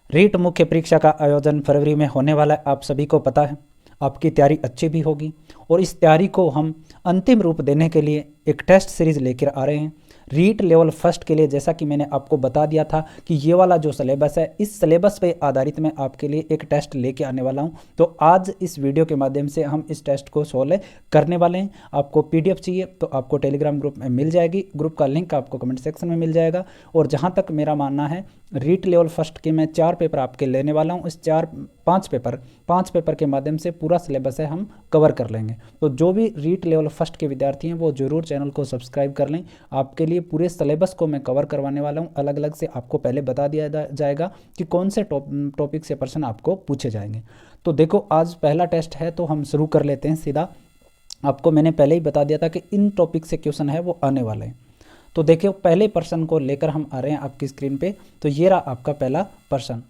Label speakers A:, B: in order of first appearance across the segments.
A: रीट मुख्य परीक्षा का आयोजन फरवरी में होने वाला है, आप सभी को पता है। आपकी तैयारी अच्छी भी होगी और इस तैयारी को हम अंतिम रूप देने के लिए एक टेस्ट सीरीज़ लेकर आ रहे हैं। रीट लेवल फर्स्ट के लिए जैसा कि मैंने आपको बता दिया था कि ये वाला जो सिलेबस है, इस सिलेबस पे आधारित मैं आपके लिए एक टेस्ट लेके आने वाला हूँ। तो आज इस वीडियो के माध्यम से हम इस टेस्ट को सोल्व करने वाले हैं। आपको पीडीएफ चाहिए तो आपको टेलीग्राम ग्रुप में मिल जाएगी, ग्रुप का लिंक आपको कमेंट सेक्शन में मिल जाएगा। और जहाँ तक मेरा मानना है, रीट लेवल फर्स्ट के मैं 4 पेपर आपके लेने वाला हूँ। इस 5 पेपर के माध्यम से पूरा सिलेबस है हम कवर कर लेंगे। तो जो भी रीट लेवल फर्स्ट के विद्यार्थी हैं वो जरूर चैनल को सब्सक्राइब कर लें। आपके लिए पूरे सिलेबस को मैं कवर करवाने वाला हूँ। अलग अलग से आपको पहले बता दिया जाएगा कि कौन से टॉपिक से प्रश्न आपको पूछे जाएंगे। तो देखो, आज पहला टेस्ट है तो हम शुरू कर लेते हैं सीधा। आपको मैंने पहले ही बता दिया था कि इन टॉपिक से क्वेश्चन है वो आने वाले हैं। तो देखिए, पहले प्रश्न को लेकर हम आ रहे हैं आपकी स्क्रीन पे। तो ये रहा आपका पहला प्रश्न।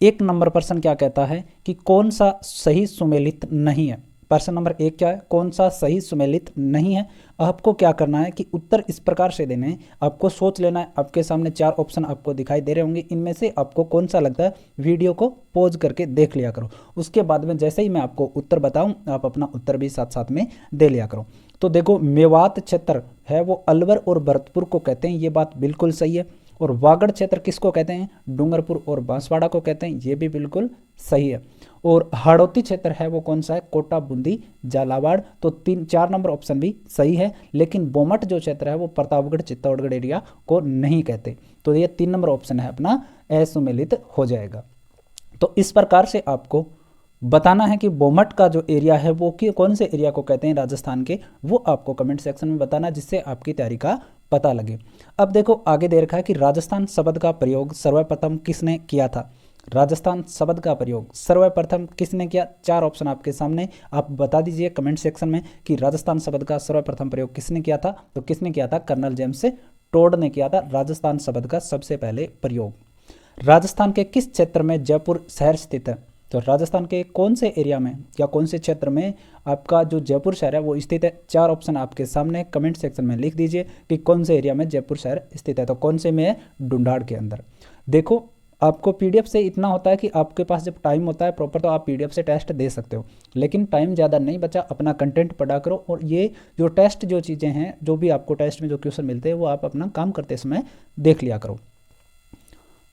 A: 1 नंबर प्रश्न क्या कहता है कि कौन सा सही सुमेलित नहीं है। प्रश्न नंबर 1 क्या है, कौन सा सही सुमेलित नहीं है। आपको क्या करना है कि उत्तर इस प्रकार से देने हैं, आपको सोच लेना है। आपके सामने 4 ऑप्शन आपको दिखाई दे रहे होंगे, इनमें से आपको कौन सा लगता है वीडियो को पॉज करके देख लिया करो। उसके बाद में जैसे ही मैं आपको उत्तर बताऊं, आप अपना उत्तर भी साथ साथ में दे लिया करो। तो देखो, मेवात क्षेत्र है वो अलवर और भरतपुर को कहते हैं, ये बात बिल्कुल सही है। और वागड़ क्षेत्र किसको कहते हैं, डूंगरपुर और बांसवाड़ा को कहते हैं, ये भी बिल्कुल सही है। और हाड़ौती क्षेत्र है वो कौन सा है, कोटा, बूंदी, झालावाड़। तो 4 नंबर ऑप्शन भी सही है। लेकिन बोमट जो क्षेत्र है वो प्रतापगढ़, चित्तौड़गढ़ एरिया को नहीं कहते। तो ये 3 नंबर ऑप्शन है अपना असुमेलित हो जाएगा। तो इस प्रकार से आपको बताना है कि बोमट का जो एरिया है वो कौन से एरिया को कहते हैं राजस्थान के, वो आपको कमेंट सेक्शन में बताना, जिससे आपकी तैयारी का पता लगे। अब देखो, आगे दे रखा है कि राजस्थान शब्द का प्रयोग सर्वप्रथम किसने किया था। राजस्थान शब्द का प्रयोग सर्वप्रथम किसने किया। 4 ऑप्शन आपके सामने, आप बता दीजिए कमेंट सेक्शन में कि राजस्थान शब्द का सर्वप्रथम प्रयोग किसने किया था। तो किसने किया था, कर्नल जेम्स टोड ने किया था राजस्थान शब्द का सबसे पहले प्रयोग। राजस्थान के किस क्षेत्र में जयपुर शहर स्थित है। तो राजस्थान के कौन से एरिया में या कौन से क्षेत्र में आपका जो जयपुर शहर है वो स्थित है। 4 ऑप्शन आपके सामने, कमेंट सेक्शन में लिख दीजिए कि कौन से एरिया में जयपुर शहर स्थित है। तो कौन से में है, ढूंढाड़ के अंदर। देखो, आपको पीडीएफ से इतना होता है कि आपके पास जब टाइम होता है प्रॉपर तो आप पीडीएफ से टेस्ट दे सकते हो, लेकिन टाइम ज़्यादा नहीं बचा, अपना कंटेंट पढ़ा करो। और ये जो टेस्ट जो चीज़ें हैं, जो भी आपको टेस्ट में जो क्वेश्चन मिलते हैं वो आप अपना काम करते समय देख लिया करो,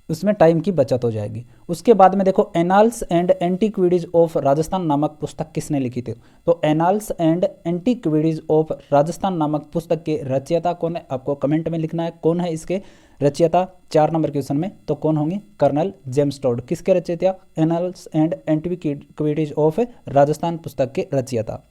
A: उसमें टाइम की बचत हो जाएगी। उसके बाद में देखो, annals and antiquities of Rajasthan नामक पुस्तक किसने लिखी थी। तो annals and antiquities of Rajasthan नामक पुस्तक के रचयिता कौन है, आपको कमेंट में लिखना है कौन है इसके रचयिता। 4 नंबर क्वेश्चन में तो कौन होंगे, कर्नल जेम्स टोड। किसके रचयिता, annals and antiquities of Rajasthan पुस्तक के रचयिता।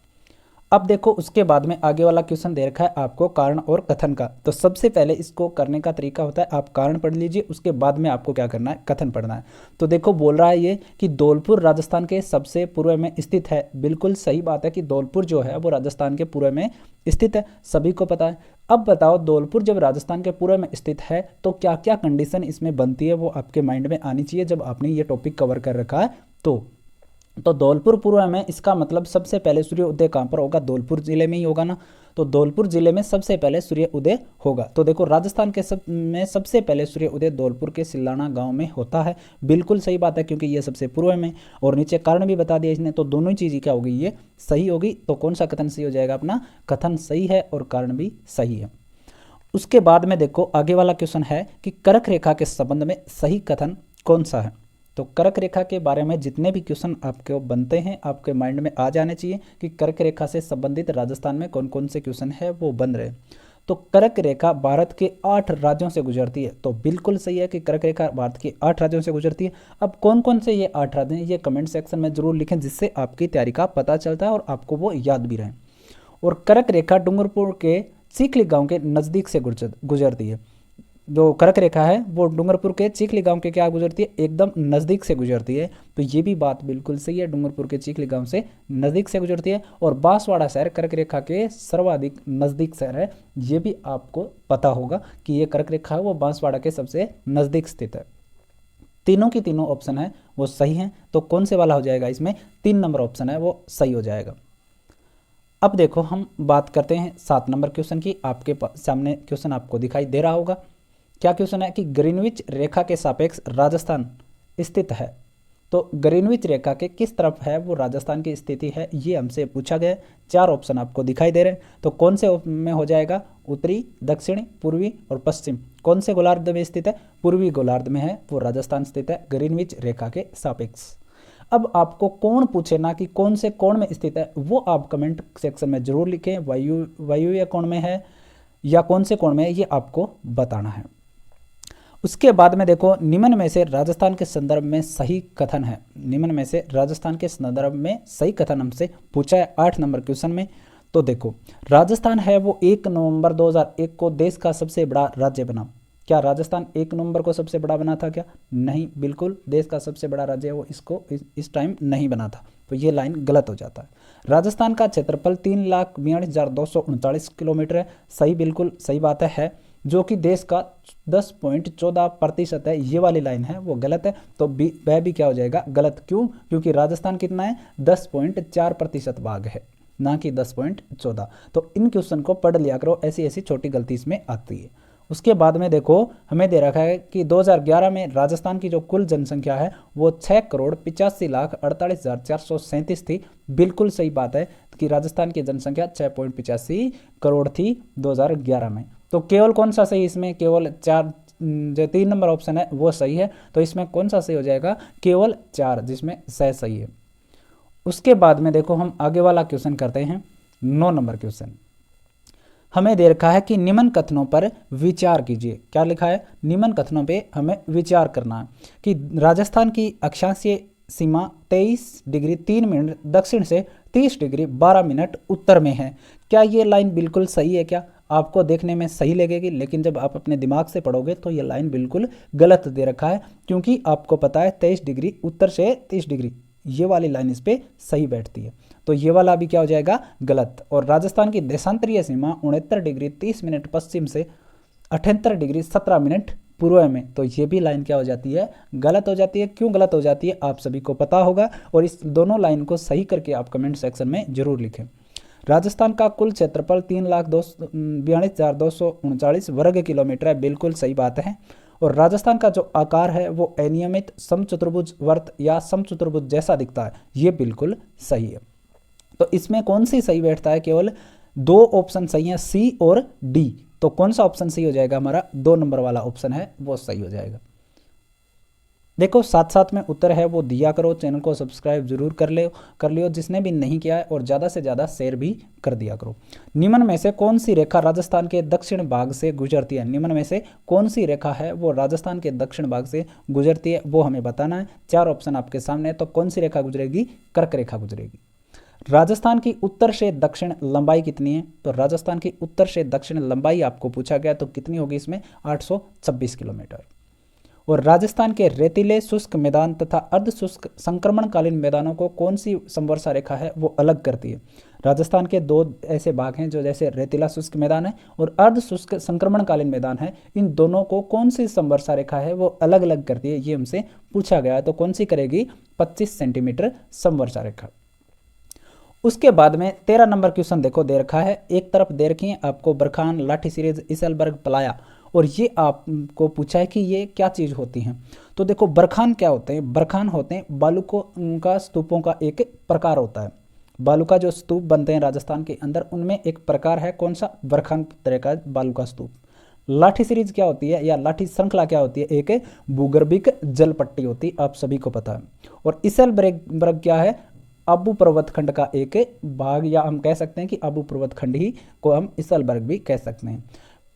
A: अब देखो, उसके बाद में आगे वाला क्वेश्चन दे रखा है आपको कारण और कथन का। तो सबसे पहले इसको करने का तरीका होता है, आप कारण पढ़ लीजिए, उसके बाद में आपको क्या करना है, कथन पढ़ना है। तो देखो, बोल रहा है ये कि धौलपुर राजस्थान के सबसे पूर्व में स्थित है। बिल्कुल सही बात है कि धौलपुर जो है वो राजस्थान के पूर्व में स्थित है, सभी को पता है। अब बताओ, धौलपुर जब राजस्थान के पूर्व में स्थित है तो क्या क्या कंडीशन इसमें बनती है वो आपके माइंड में आनी चाहिए जब आपने ये टॉपिक कवर कर रखा है। तो धौलपुर पूर्व में, इसका मतलब सबसे पहले सूर्य उदय कहाँ पर होगा, धौलपुर जिले में ही होगा ना। तो धौलपुर जिले में सबसे पहले सूर्य उदय होगा। तो देखो, राजस्थान के सबसे पहले सूर्य उदय धौलपुर के सिल्लाना गांव में होता है। बिल्कुल सही बात है, क्योंकि ये सबसे पूर्व में, और नीचे कारण भी बता दिया इसने। तो दोनों ही चीज़ क्या होगी, ये सही होगी। तो कौन सा कथन सही हो जाएगा, अपना कथन सही है और कारण भी सही है। उसके बाद में देखो, आगे वाला क्वेश्चन है कि कर्क रेखा के संबंध में सही कथन कौन सा है। तो कर्क रेखा के बारे में जितने भी क्वेश्चन आपके बनते हैं, आपके माइंड में आ जाने चाहिए कि कर्क रेखा से संबंधित राजस्थान में कौन कौन से क्वेश्चन है वो बन रहे। तो कर्क रेखा भारत के 8 राज्यों से गुजरती है। तो बिल्कुल सही है कि कर्क रेखा भारत के 8 राज्यों से गुजरती है। अब कौन कौन से ये 8 राज्य हैं, ये कमेंट सेक्शन में जरूर लिखें, जिससे आपकी तैयारी का पता चलता है और आपको वो याद भी रहे। और कर्क रेखा डूंगरपुर के चिखली गाँव के नज़दीक से गुजरती है। जो कर्क रेखा है वो डूंगरपुर के चिखली गांव के क्या गुजरती है, एकदम नज़दीक से गुजरती है। तो ये भी बात बिल्कुल सही है, डूंगरपुर के चिखली गांव से नज़दीक से गुजरती है। और बांसवाड़ा शहर कर्क रेखा के सर्वाधिक नज़दीक शहर है, ये भी आपको पता होगा कि ये कर्क रेखा है वो बांसवाड़ा के सबसे नज़दीक स्थित है। तीनों की तीनों ऑप्शन है वो सही हैं। तो कौन से वाला हो जाएगा, इसमें 3 नंबर ऑप्शन है वो सही हो जाएगा। अब देखो, हम बात करते हैं 7 नंबर क्वेश्चन की। आपके सामने क्वेश्चन आपको दिखाई दे रहा होगा। क्या क्वेश्चन है कि ग्रीनविच रेखा के सापेक्ष राजस्थान स्थित है। तो ग्रीनविच रेखा के किस तरफ है वो राजस्थान की स्थिति है, ये हमसे पूछा गया है। 4 ऑप्शन आपको दिखाई दे रहे हैं, तो कौन से में हो जाएगा? उत्तरी, दक्षिणी, पूर्वी और पश्चिम। कौन से गोलार्ध में स्थित है? पूर्वी गोलार्ध में है वो राजस्थान स्थित है, ग्रीनविच रेखा के सापेक्ष। अब आपको कोण पूछे ना कि कौन से कोण में स्थित है, वो आप कमेंट सेक्शन में जरूर लिखें। वायुव्य कोण में है या कौन से कोण में है, ये आपको बताना है। उसके बाद में देखो, निम्न में से राजस्थान के संदर्भ में सही कथन है। निम्न में से राजस्थान के संदर्भ में सही कथन हमसे पूछा है 8 नंबर क्वेश्चन में। तो देखो, राजस्थान है वो 1 नवंबर 2001 को देश का सबसे बड़ा राज्य बना। क्या राजस्थान 1 नवंबर को सबसे बड़ा बना था क्या? नहीं, बिल्कुल देश का सबसे बड़ा राज्य है वो इसको इस टाइम नहीं बना था, तो ये लाइन गलत हो जाता है। राजस्थान का क्षेत्रफल 3,42,239 किलोमीटर है। सही, बिल्कुल सही बात है, जो कि देश का 10.14% है। ये वाली लाइन है वो गलत है, तो वह भी क्या हो जाएगा? गलत। क्यों? क्योंकि राजस्थान कितना है? 10.4% भाग है, ना कि 10.14। तो इन क्वेश्चन को पढ़ लिया करो, ऐसी ऐसी छोटी गलती इसमें आती है। उसके बाद में देखो, हमें दे रखा है कि 2011 में राजस्थान की जो कुल जनसंख्या है वो 6,85,48,437 थी। बिल्कुल सही बात है कि राजस्थान की जनसंख्या 6.85 करोड़ थी 2011 में। तो केवल कौन सा सही? इसमें केवल 4, जो 3 नंबर ऑप्शन है वो सही है। तो इसमें कौन सा सही हो जाएगा? केवल 4, जिसमें सही है। उसके बाद में देखो, हम आगे वाला क्वेश्चन करते हैं। 9 नंबर क्वेश्चन हमें दे रखा है कि निम्न कथनों पर विचार कीजिए। क्या लिखा है? निम्न कथनों पे हमें विचार करना है कि राजस्थान की अक्षांशीय सीमा 23 डिग्री 3 मिनट दक्षिण से 30 डिग्री 12 मिनट उत्तर में है। क्या ये लाइन बिल्कुल सही है? क्या आपको देखने में सही लगेगी, लेकिन जब आप अपने दिमाग से पढ़ोगे तो ये लाइन बिल्कुल गलत दे रखा है, क्योंकि आपको पता है 23 डिग्री उत्तर से 30 डिग्री, ये वाली लाइन इस पे सही बैठती है। तो ये वाला भी क्या हो जाएगा? गलत। और राजस्थान की देशांतरीय सीमा 69 डिग्री 30 मिनट पश्चिम से 78 डिग्री 17 मिनट पूर्व में, तो ये भी लाइन क्या हो जाती है? गलत हो जाती है। क्यों गलत हो जाती है आप सभी को पता होगा, और इस दोनों लाइन को सही करके आप कमेंट सेक्शन में जरूर लिखें। राजस्थान का कुल क्षेत्रफल 3,42,239 वर्ग किलोमीटर है। बिल्कुल सही बात है। और राजस्थान का जो आकार है वो अनियमित समचतुर्भुज वर्त या समचतुर्भुज जैसा दिखता है। ये बिल्कुल सही है। तो इसमें कौन सी सही बैठता है? केवल 2 ऑप्शन सही हैं, सी और डी। तो कौन सा ऑप्शन सही हो जाएगा? हमारा 2 नंबर वाला ऑप्शन है वो सही हो जाएगा। देखो, साथ साथ में उत्तर है वो दिया करो। चैनल को सब्सक्राइब जरूर कर लियो जिसने भी नहीं किया है, और ज़्यादा से ज़्यादा शेयर भी कर दिया करो। निम्न में से कौन सी रेखा राजस्थान के दक्षिण भाग से गुजरती है? निम्न में से कौन सी रेखा है वो राजस्थान के दक्षिण भाग से गुजरती है, वो हमें बताना है। 4 ऑप्शन आपके सामने है, तो कौन सी रेखा गुजरेगी? कर्क रेखा गुजरेगी। राजस्थान की उत्तर से दक्षिण लंबाई कितनी है? तो राजस्थान की उत्तर से दक्षिण लंबाई आपको पूछा गया, तो कितनी होगी इसमें? 826 किलोमीटर। और राजस्थान के रेतीले शुष्क मैदान तथा अर्ध शुष्क संक्रमणकालीन मैदानों को कौन सी समवर्षा रेखा है वो अलग करती है? राजस्थान के 2 ऐसे भाग हैं, जो जैसे रेतीला शुष्क मैदान है और अर्ध शुष्क संक्रमणकालीन मैदान है। इन दोनों को कौन सी समवर्षा रेखा है वो अलग अलग करती है, ये हमसे पूछा गया है। तो कौन सी करेगी? 25 सेंटीमीटर समवर्षा रेखा। उसके बाद में 13 नंबर क्वेश्चन देखो दे रखा है। एक तरफ दे रखी है आपको बरखान, लाठी सीरीज, इसेलबर्ग, पलाया, और ये आपको पूछा है कि ये क्या चीज़ होती हैं। तो देखो, बरखान क्या होते हैं? बरखान होते हैं बालू का स्तूपों का एक प्रकार होता है। बालू का जो स्तूप बनते हैं राजस्थान के अंदर, उनमें एक प्रकार है कौन सा? बरखान तरह का बालू का स्तूप। लाठी सीरीज क्या होती है, या लाठी श्रृंखला क्या होती है? एक भूगर्भिक जल पट्टी होती है, आप सभी को पता है। और इसेलबर्ग क्या है? आबू पर्वत खंड का एक भाग, या हम कह सकते हैं कि आबू पर्वत खंड ही को हम इसेलबर्ग भी कह सकते हैं।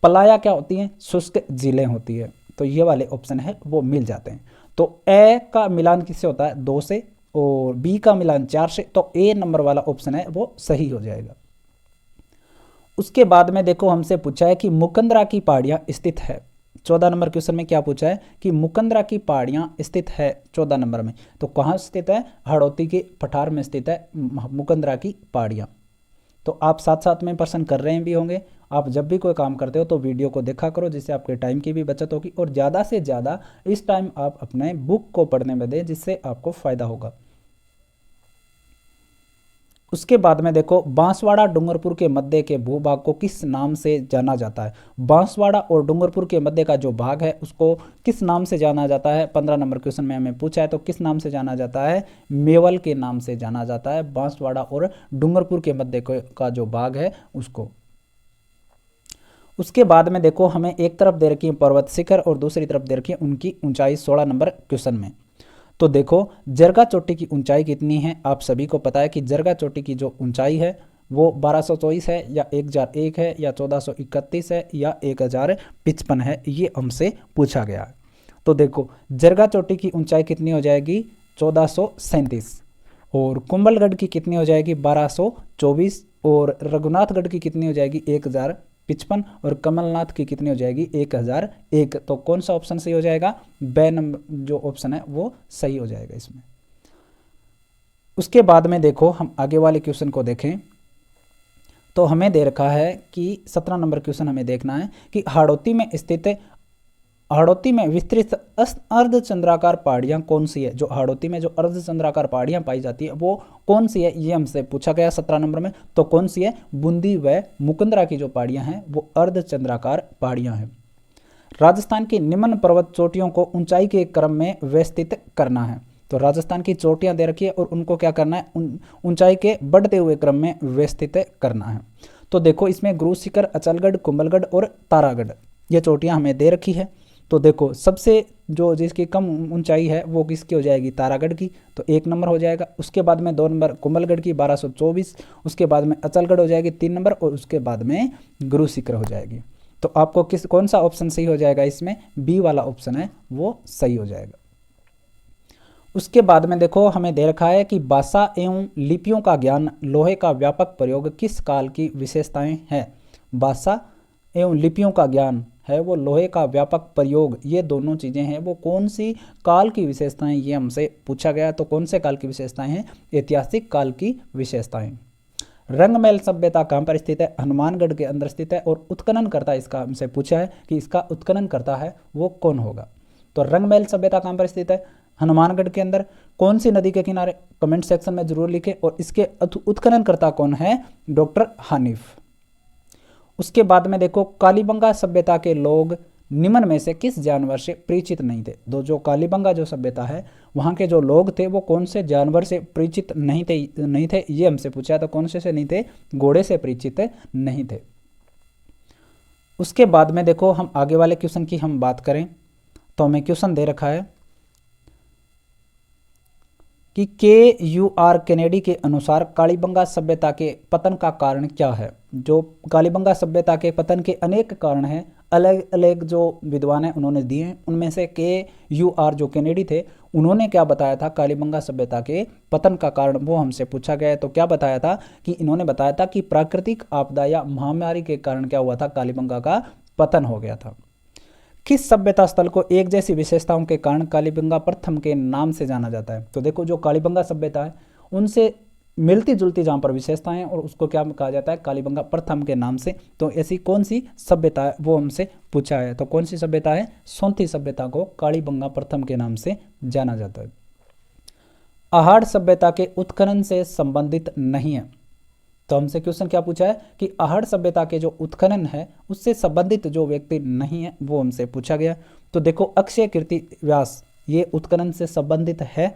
A: पलाया क्या होती हैं? शुष्क झीलें होती है। तो ये वाले ऑप्शन है वो मिल जाते हैं। तो ए का मिलान किससे होता है? 2 से, और बी का मिलान 4 से। तो ए नंबर वाला ऑप्शन है वो सही हो जाएगा। उसके बाद में देखो, हमसे पूछा है कि मुकंदरा की पहाड़ियाँ स्थित है। 14 नंबर क्वेश्चन में क्या पूछा है कि मुकंदरा की पहाड़ियाँ स्थित है 14 नंबर में। तो कहाँ स्थित है? हड़ौती के पठार में स्थित है मुकंदरा की पहाड़ियाँ। तो आप साथ साथ में प्रश्न कर रहे भी होंगे। आप जब भी कोई काम करते हो तो वीडियो को देखा करो, जिससे आपके टाइम की भी बचत होगी, और ज़्यादा से ज़्यादा इस टाइम आप अपने बुक को पढ़ने में दें, जिससे आपको फ़ायदा होगा। उसके बाद में देखो बांसवाड़ा डूंगरपुर के मध्य के भूभाग को किस नाम से जाना जाता है। बांसवाड़ा और डूंगरपुर के मध्य का जो भाग है उसको किस नाम से जाना जाता है। 15 नंबर क्वेश्चन में हमें पूछा है, तो किस नाम से जाना जाता है, मेवल के नाम से जाना जाता है। बांसवाड़ा और डूंगरपुर के मध्य का जो भाग है उसको। उसके बाद में देखो हमें एक तरफ दे रखी है पर्वत शिखर और दूसरी तरफ दे रखी है उनकी ऊंचाई 16 नंबर क्वेश्चन में। तो देखो जरगा चोटी की ऊंचाई कितनी है, आप सभी को पता है कि जरगा चोटी की जो ऊंचाई है वो 1224 है या 1001 है या 1431 है या 1055 है, ये हमसे पूछा गया है। तो देखो जरगा चोटी की ऊंचाई कितनी हो जाएगी 1437 और कुंभलगढ़ की कितनी हो जाएगी 1224 और रघुनाथगढ़ की कितनी हो जाएगी 1055 और कमलनाथ की कितनी हो जाएगी 1001। तो कौन सा ऑप्शन सही हो जाएगा, बे नंबर जो ऑप्शन है वो सही हो जाएगा इसमें। उसके बाद में देखो हम आगे वाले क्वेश्चन को देखें तो हमें दे रखा है कि 17 नंबर क्वेश्चन हमें देखना है कि हाड़ौती में विस्तृत अर्धचंद्राकार पहाड़ियां कौन सी है। जो हाड़ौती में जो अर्धचंद्राकार पहाड़ियां पाई जाती है वो कौन सी है, ये हमसे पूछा गया 17 नंबर में। तो कौन सी है, बूंदी व मुकुंदरा की जो पहाड़ियां हैं वो अर्धचंद्राकार पहाड़ियां हैं। राजस्थान की निम्न पर्वत चोटियों को ऊंचाई के क्रम में व्यवस्थित करना है। तो राजस्थान की चोटियां दे रखी है और उनको क्या करना है, ऊंचाई के बढ़ते हुए क्रम में व्यवस्थित करना है। तो देखो इसमें गुरु शिखर, अचलगढ़, कुंभलगढ़ और तारागढ़ ये चोटियां हमें दे रखी है। तो देखो सबसे जो जिसकी कम ऊंचाई है वो किसकी हो जाएगी, तारागढ़ की, तो 1 नंबर हो जाएगा। उसके बाद में 2 नंबर कुंभलगढ़ की 1224, उसके बाद में अचलगढ़ हो जाएगी 3 नंबर और उसके बाद में गुरु शिखर हो जाएगी। तो आपको कौन सा ऑप्शन सही हो जाएगा, इसमें बी वाला ऑप्शन है वो सही हो जाएगा। उसके बाद में देखो हमें दे रखा है कि भाषा एवं लिपियों का ज्ञान, लोहे का व्यापक प्रयोग किस काल की विशेषताएं हैं। भाषा एवं लिपियों का ज्ञान है वो लोहे का व्यापक प्रयोग, ये दोनों चीज़ें हैं वो कौन सी काल की विशेषताएं, ये हमसे पूछा गया। तो कौन से काल की विशेषताएं हैं, ऐतिहासिक काल की विशेषताएं। रंगमहल सभ्यता कहाँ पर स्थित है, हनुमानगढ़ के अंदर स्थित है और उत्खनन करता इसका हमसे पूछा है कि इसका उत्खनन करता है वो कौन होगा। तो रंगमहल सभ्यता कहाँ पर स्थित है, हनुमानगढ़ के अंदर। कौन सी नदी के किनारे, कमेंट सेक्शन में जरूर लिखें। और इसके उत्खनन करता कौन है, डॉक्टर हानिफ। उसके बाद में देखो कालीबंगा सभ्यता के लोग निम्न में से किस जानवर से परिचित नहीं थे। जो कालीबंगा जो सभ्यता है वहाँ के जो लोग थे वो कौन से जानवर से परिचित नहीं थे, ये हमसे पूछा। तो कौन से नहीं थे, घोड़े से परिचित नहीं थे। उसके बाद में देखो हम आगे वाले क्वेश्चन की हम बात करें तो हमें क्वेश्चन दे रखा है कि KUR केनेडी के अनुसार कालीबंगा सभ्यता के पतन का कारण क्या है। जो कालीबंगा सभ्यता के पतन के अनेक कारण हैं, अलग अलग जो विद्वान हैं उन्होंने दिए हैं। उनमें से KUR जो केनेडी थे उन्होंने क्या बताया था कालीबंगा सभ्यता के पतन का कारण, वो हमसे पूछा गया है। तो क्या बताया था कि इन्होंने बताया था कि प्राकृतिक आपदा या महामारी के कारण क्या हुआ था, कालीबंगा का पतन हो गया था। किस सभ्यता स्थल को एक जैसी विशेषताओं के कारण कालीबंगा प्रथम के नाम से जाना जाता है। तो देखो जो कालीबंगा सभ्यता है उनसे मिलती जुलती जहाँ पर विशेषताएं हैं और उसको क्या कहा जाता है, कालीबंगा प्रथम के नाम से। तो ऐसी कौन सी सभ्यता है वो हमसे पूछा है। तो कौन सी सभ्यता है, सोंथी सभ्यता को कालीबंगा प्रथम के नाम से जाना जाता है। आहड़ सभ्यता के उत्खनन से संबंधित नहीं है। तो हमसे क्वेश्चन क्या पूछा है कि आहड़ सभ्यता के जो उत्खनन है उससे संबंधित जो व्यक्ति नहीं है वो हमसे पूछा गया। तो देखो अक्षय कीर्ति व्यास ये उत्खनन से संबंधित है।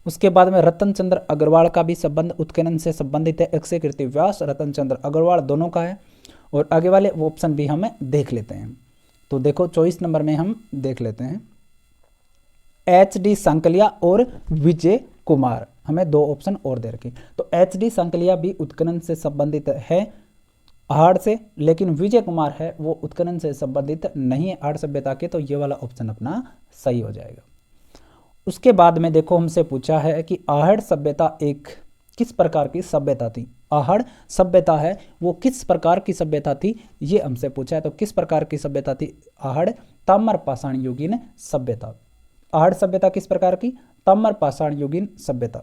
A: उसके बाद में रतन चंद्र अग्रवाल का भी संबंध उत्खनन से संबंधित है। अक्षय कीर्ति व्यास, रतन चंद्र अग्रवाल दोनों का है। और आगे वाले वो ऑप्शन भी हमें देख लेते हैं। तो देखो 24 नंबर में हम देख लेते हैं HD सांकलिया और विजय कुमार, हमें 2 ऑप्शन और दे रखे। तो HD सांकलिया भी उत्खनन से संबंधित है आहड़ से, लेकिन विजय कुमार है वो उत्खनन से संबंधित नहीं है आहड़ सभ्यता के। तो ये वाला ऑप्शन अपना सही हो जाएगा। उसके बाद में देखो हमसे पूछा है कि आहड़ सभ्यता एक किस प्रकार की सभ्यता थी। आहड़ सभ्यता है वो किस प्रकार की सभ्यता थी, ये हमसे पूछा है। तो किस प्रकार की सभ्यता थी आहड़, ताम्र पाषाण युगीन सभ्यता। आहड़ सभ्यता किस प्रकार की, ताम्र पाषाण युगीन सभ्यता।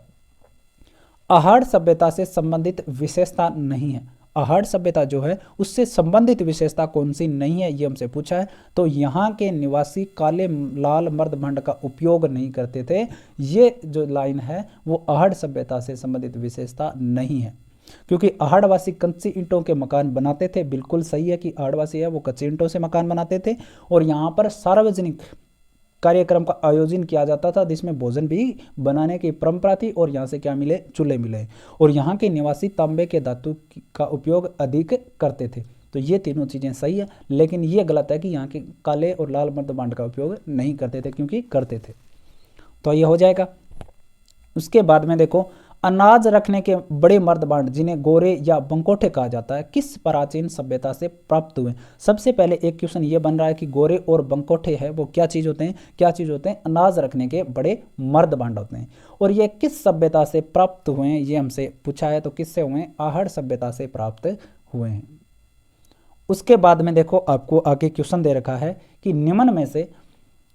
A: आहड़ सभ्यता से संबंधित विशेषता नहीं है। आहड़ सभ्यता जो है उससे संबंधित विशेषता कौन सी नहीं है, ये हमसे पूछा है। तो यहाँ के निवासी काले लाल मर्द भंड का उपयोग नहीं करते थे, ये जो लाइन है वो आहड़ सभ्यता से संबंधित विशेषता नहीं है। क्योंकि आहड़वासी कच्ची ईंटों के मकान बनाते थे। बिल्कुल सही है कि आहड़वासी है वो कच्ची ईंटों से मकान बनाते थे और यहाँ पर सार्वजनिक कार्यक्रम का आयोजन किया जाता था जिसमें भोजन भी बनाने की परंपरा थी और यहाँ से क्या मिले, चूल्हे मिले। और यहाँ के निवासी तांबे के धातु का उपयोग अधिक करते थे। तो ये तीनों चीज़ें सही है, लेकिन ये गलत है कि यहाँ के काले और लाल मर्दबांड का उपयोग नहीं करते थे, क्योंकि करते थे। तो ये हो जाएगा। उसके बाद में देखो, अनाज रखने के बड़े मर्दबांड जिन्हें गोरे या बंकोठे कहा जाता है किस प्राचीन सभ्यता से प्राप्त हुए। सबसे पहले एक क्वेश्चन ये बन रहा है कि गोरे और बंकोठे है वो क्या चीज़ होते हैं, क्या चीज़ होते हैं, अनाज रखने के बड़े मर्दबांड होते हैं। और ये किस सभ्यता से प्राप्त हुए हैं ये हमसे पूछा है, तो किससे हुए हैं, आहड़ सभ्यता से प्राप्त हुए हैं। उसके बाद में देखो आपको आगे क्वेश्चन दे रखा है कि निम्न में से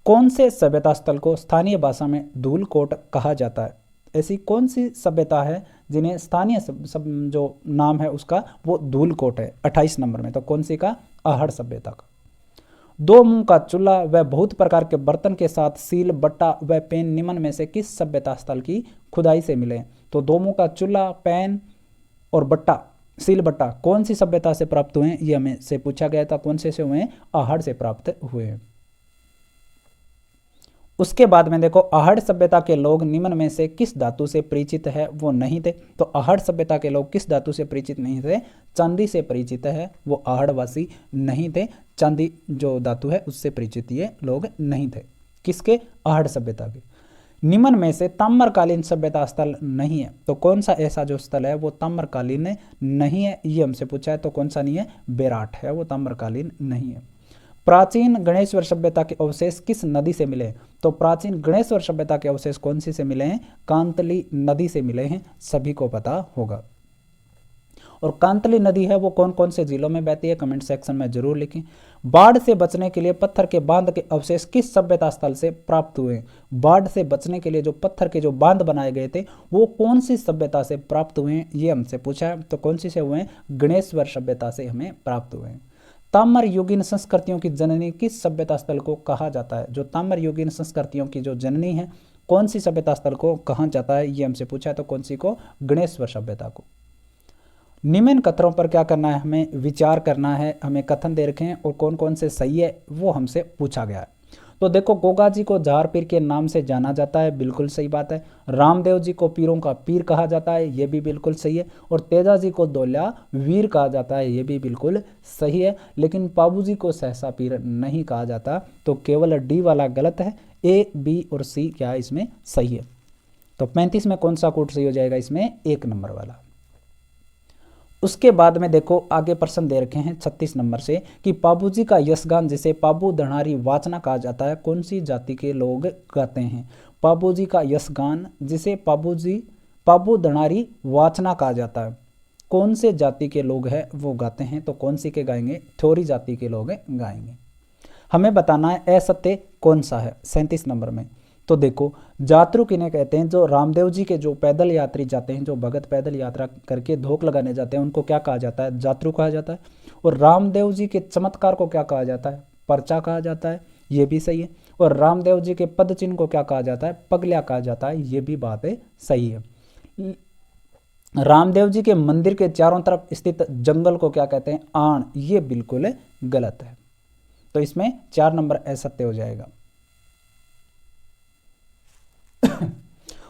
A: कौन से सभ्यता स्थल को स्थानीय भाषा में धूलकोट कहा जाता है। ऐसी कौन सी सभ्यता है जिन्हें स्थानीय जो नाम है उसका वो धूलकोट है 28 नंबर में। तो कौन सी का, आहड़ सभ्यता का। दो मुंह का चूल्हा व बहुत प्रकार के बर्तन के साथ सील, बट्टा व पेन निम्न में से किस सभ्यता स्थल की खुदाई से मिले। तो दो मुंह का चूल्हा, पेन और बट्टा, सील बट्टा कौन सी सभ्यता से प्राप्त हुए हैं ये हमें से पूछा गया था। कौन से हुए हैं, आहड़ से प्राप्त हुए हैं। उसके बाद में देखो, आहड़ सभ्यता के लोग निम्न में से किस धातु से परिचित है वो नहीं थे। तो आहड़ सभ्यता के लोग किस धातु से परिचित नहीं थे, चांदी से परिचित है, वो आहड़वासी नहीं थे। चांदी जो धातु है उससे परिचित ये लोग नहीं थे। किसके, आहड़ सभ्यता के। निम्न में से ताम्रकालीन सभ्यता स्थल नहीं है। तो कौन सा ऐसा जो स्थल है वो ताम्रकालीन नहीं है, ये हमसे पूछा है। तो कौन सा नहीं है, बेराट है, वो ताम्रकालीन नहीं है। प्राचीन गणेश्वर सभ्यता के अवशेष किस नदी से मिले। तो प्राचीन गणेश्वर सभ्यता के अवशेष कौन सी से मिले हैं, कांतली नदी से मिले हैं, सभी को पता होगा। और कांतली नदी है वो कौन कौन से जिलों में बहती है, कमेंट सेक्शन में जरूर लिखें। बाढ़ से बचने के लिए पत्थर के बांध के अवशेष किस सभ्यता स्थल से प्राप्त हुए। बाढ़ से बचने के लिए जो पत्थर के जो बांध बनाए गए थे वो कौन सी सभ्यता से प्राप्त हुए हैं ये हमसे पूछा है। तो कौन सी से हुए हैं, गणेश्वर सभ्यता से हमें प्राप्त हुए हैं। ताम्र युगीन संस्कृतियों की जननी किस सभ्यता स्थल को कहा जाता है। जो ताम्र युगीन संस्कृतियों की जो जननी है कौन सी सभ्यता स्थल को कहा जाता है ये हमसे पूछा है। तो कौन सी को, गणेश्वर सभ्यता को। निम्न कथनों पर क्या करना है, हमें विचार करना है। हमें कथन दे रखे हैं और कौन कौन से सही है वो हमसे पूछा गया है। तो देखो, गोगा जी को जार पीर के नाम से जाना जाता है, बिल्कुल सही बात है। रामदेव जी को पीरों का पीर कहा जाता है, ये भी बिल्कुल सही है। और तेजा जी को दोल्या वीर कहा जाता है, ये भी बिल्कुल सही है। लेकिन पाबू जी को सहसा पीर नहीं कहा जाता, तो केवल डी वाला गलत है। ए, बी और सी क्या है इसमें सही है। तो 35 में कौन सा कोड सही हो जाएगा, इसमें 1 नंबर वाला। उसके बाद में देखो आगे प्रश्न दे रखे हैं 36 नंबर से कि पाबूजी का यशगान जिसे पाबू दणारी वाचना कहा जाता है कौन सी जाति के लोग गाते हैं। पाबूजी का यशगान जिसे पाबू दणारी वाचना कहा जाता है कौन से जाति के लोग हैं वो गाते हैं। तो कौन सी के गाएंगे, थोरी जाति के लोग गाएंगे। हमें बताना है असत्य कौन सा है 37 नंबर में। तो देखो, जातरू किन्हें कहते हैं, जो रामदेव जी के जो पैदल यात्री जाते हैं, जो भगत पैदल यात्रा करके धोख लगाने जाते हैं उनको क्या कहा जाता है, जातरू कहा जाता है। और रामदेव जी के चमत्कार को क्या कहा जाता है, पर्चा कहा जाता है, ये भी सही है। और रामदेव जी के पद चिन्ह को क्या कहा जाता है, पगल्या कहा जाता है, ये भी बात है सही है। रामदेव जी के मंदिर के चारों तरफ स्थित जंगल को क्या कहते हैं, आण, ये बिल्कुल गलत है। तो इसमें 4 नंबर असत्य हो जाएगा।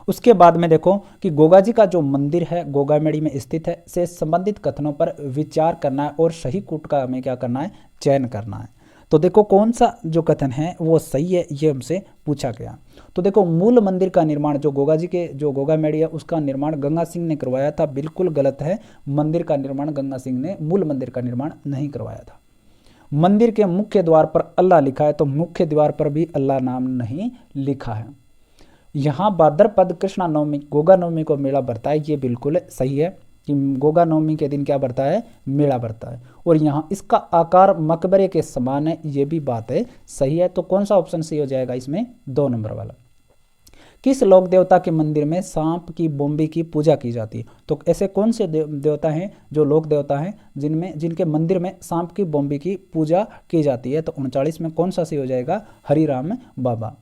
A: उसके बाद में देखो कि गोगा जी का जो मंदिर है गोगामेड़ी में स्थित है से संबंधित कथनों पर विचार करना है और सही कूट का हमें क्या करना है, चयन करना है। तो देखो कौन सा जो कथन है वो सही है ये हमसे पूछा गया। तो देखो, मूल मंदिर का निर्माण जो गोगा जी के जो गोगामेड़ी है उसका निर्माण गंगा सिंह ने करवाया था, बिल्कुल गलत है। मंदिर का निर्माण गंगा सिंह ने मूल मंदिर का निर्माण नहीं करवाया था। मंदिर के मुख्य द्वार पर अल्लाह लिखा है, तो मुख्य द्वार पर भी अल्लाह नाम नहीं लिखा है। यहाँ भाद्रपद कृष्णा नवमी गोगा नवमी को मेला भरता है, ये बिल्कुल सही है कि गोगा नवमी के दिन क्या भरता है, मेला भरता है। और यहाँ इसका आकार मकबरे के समान है, ये भी बात है सही है। तो कौन सा ऑप्शन सही हो जाएगा इसमें, 2 नंबर वाला। किस लोक देवता के मंदिर में सांप की बोम्बी की पूजा की जाती है। तो ऐसे कौन से देवता हैं जो लोक देवता हैं जिनके मंदिर में सांप की बोम्बी की पूजा की जाती है। तो 39 में कौन सा सही हो जाएगा, हरिराम बाबा।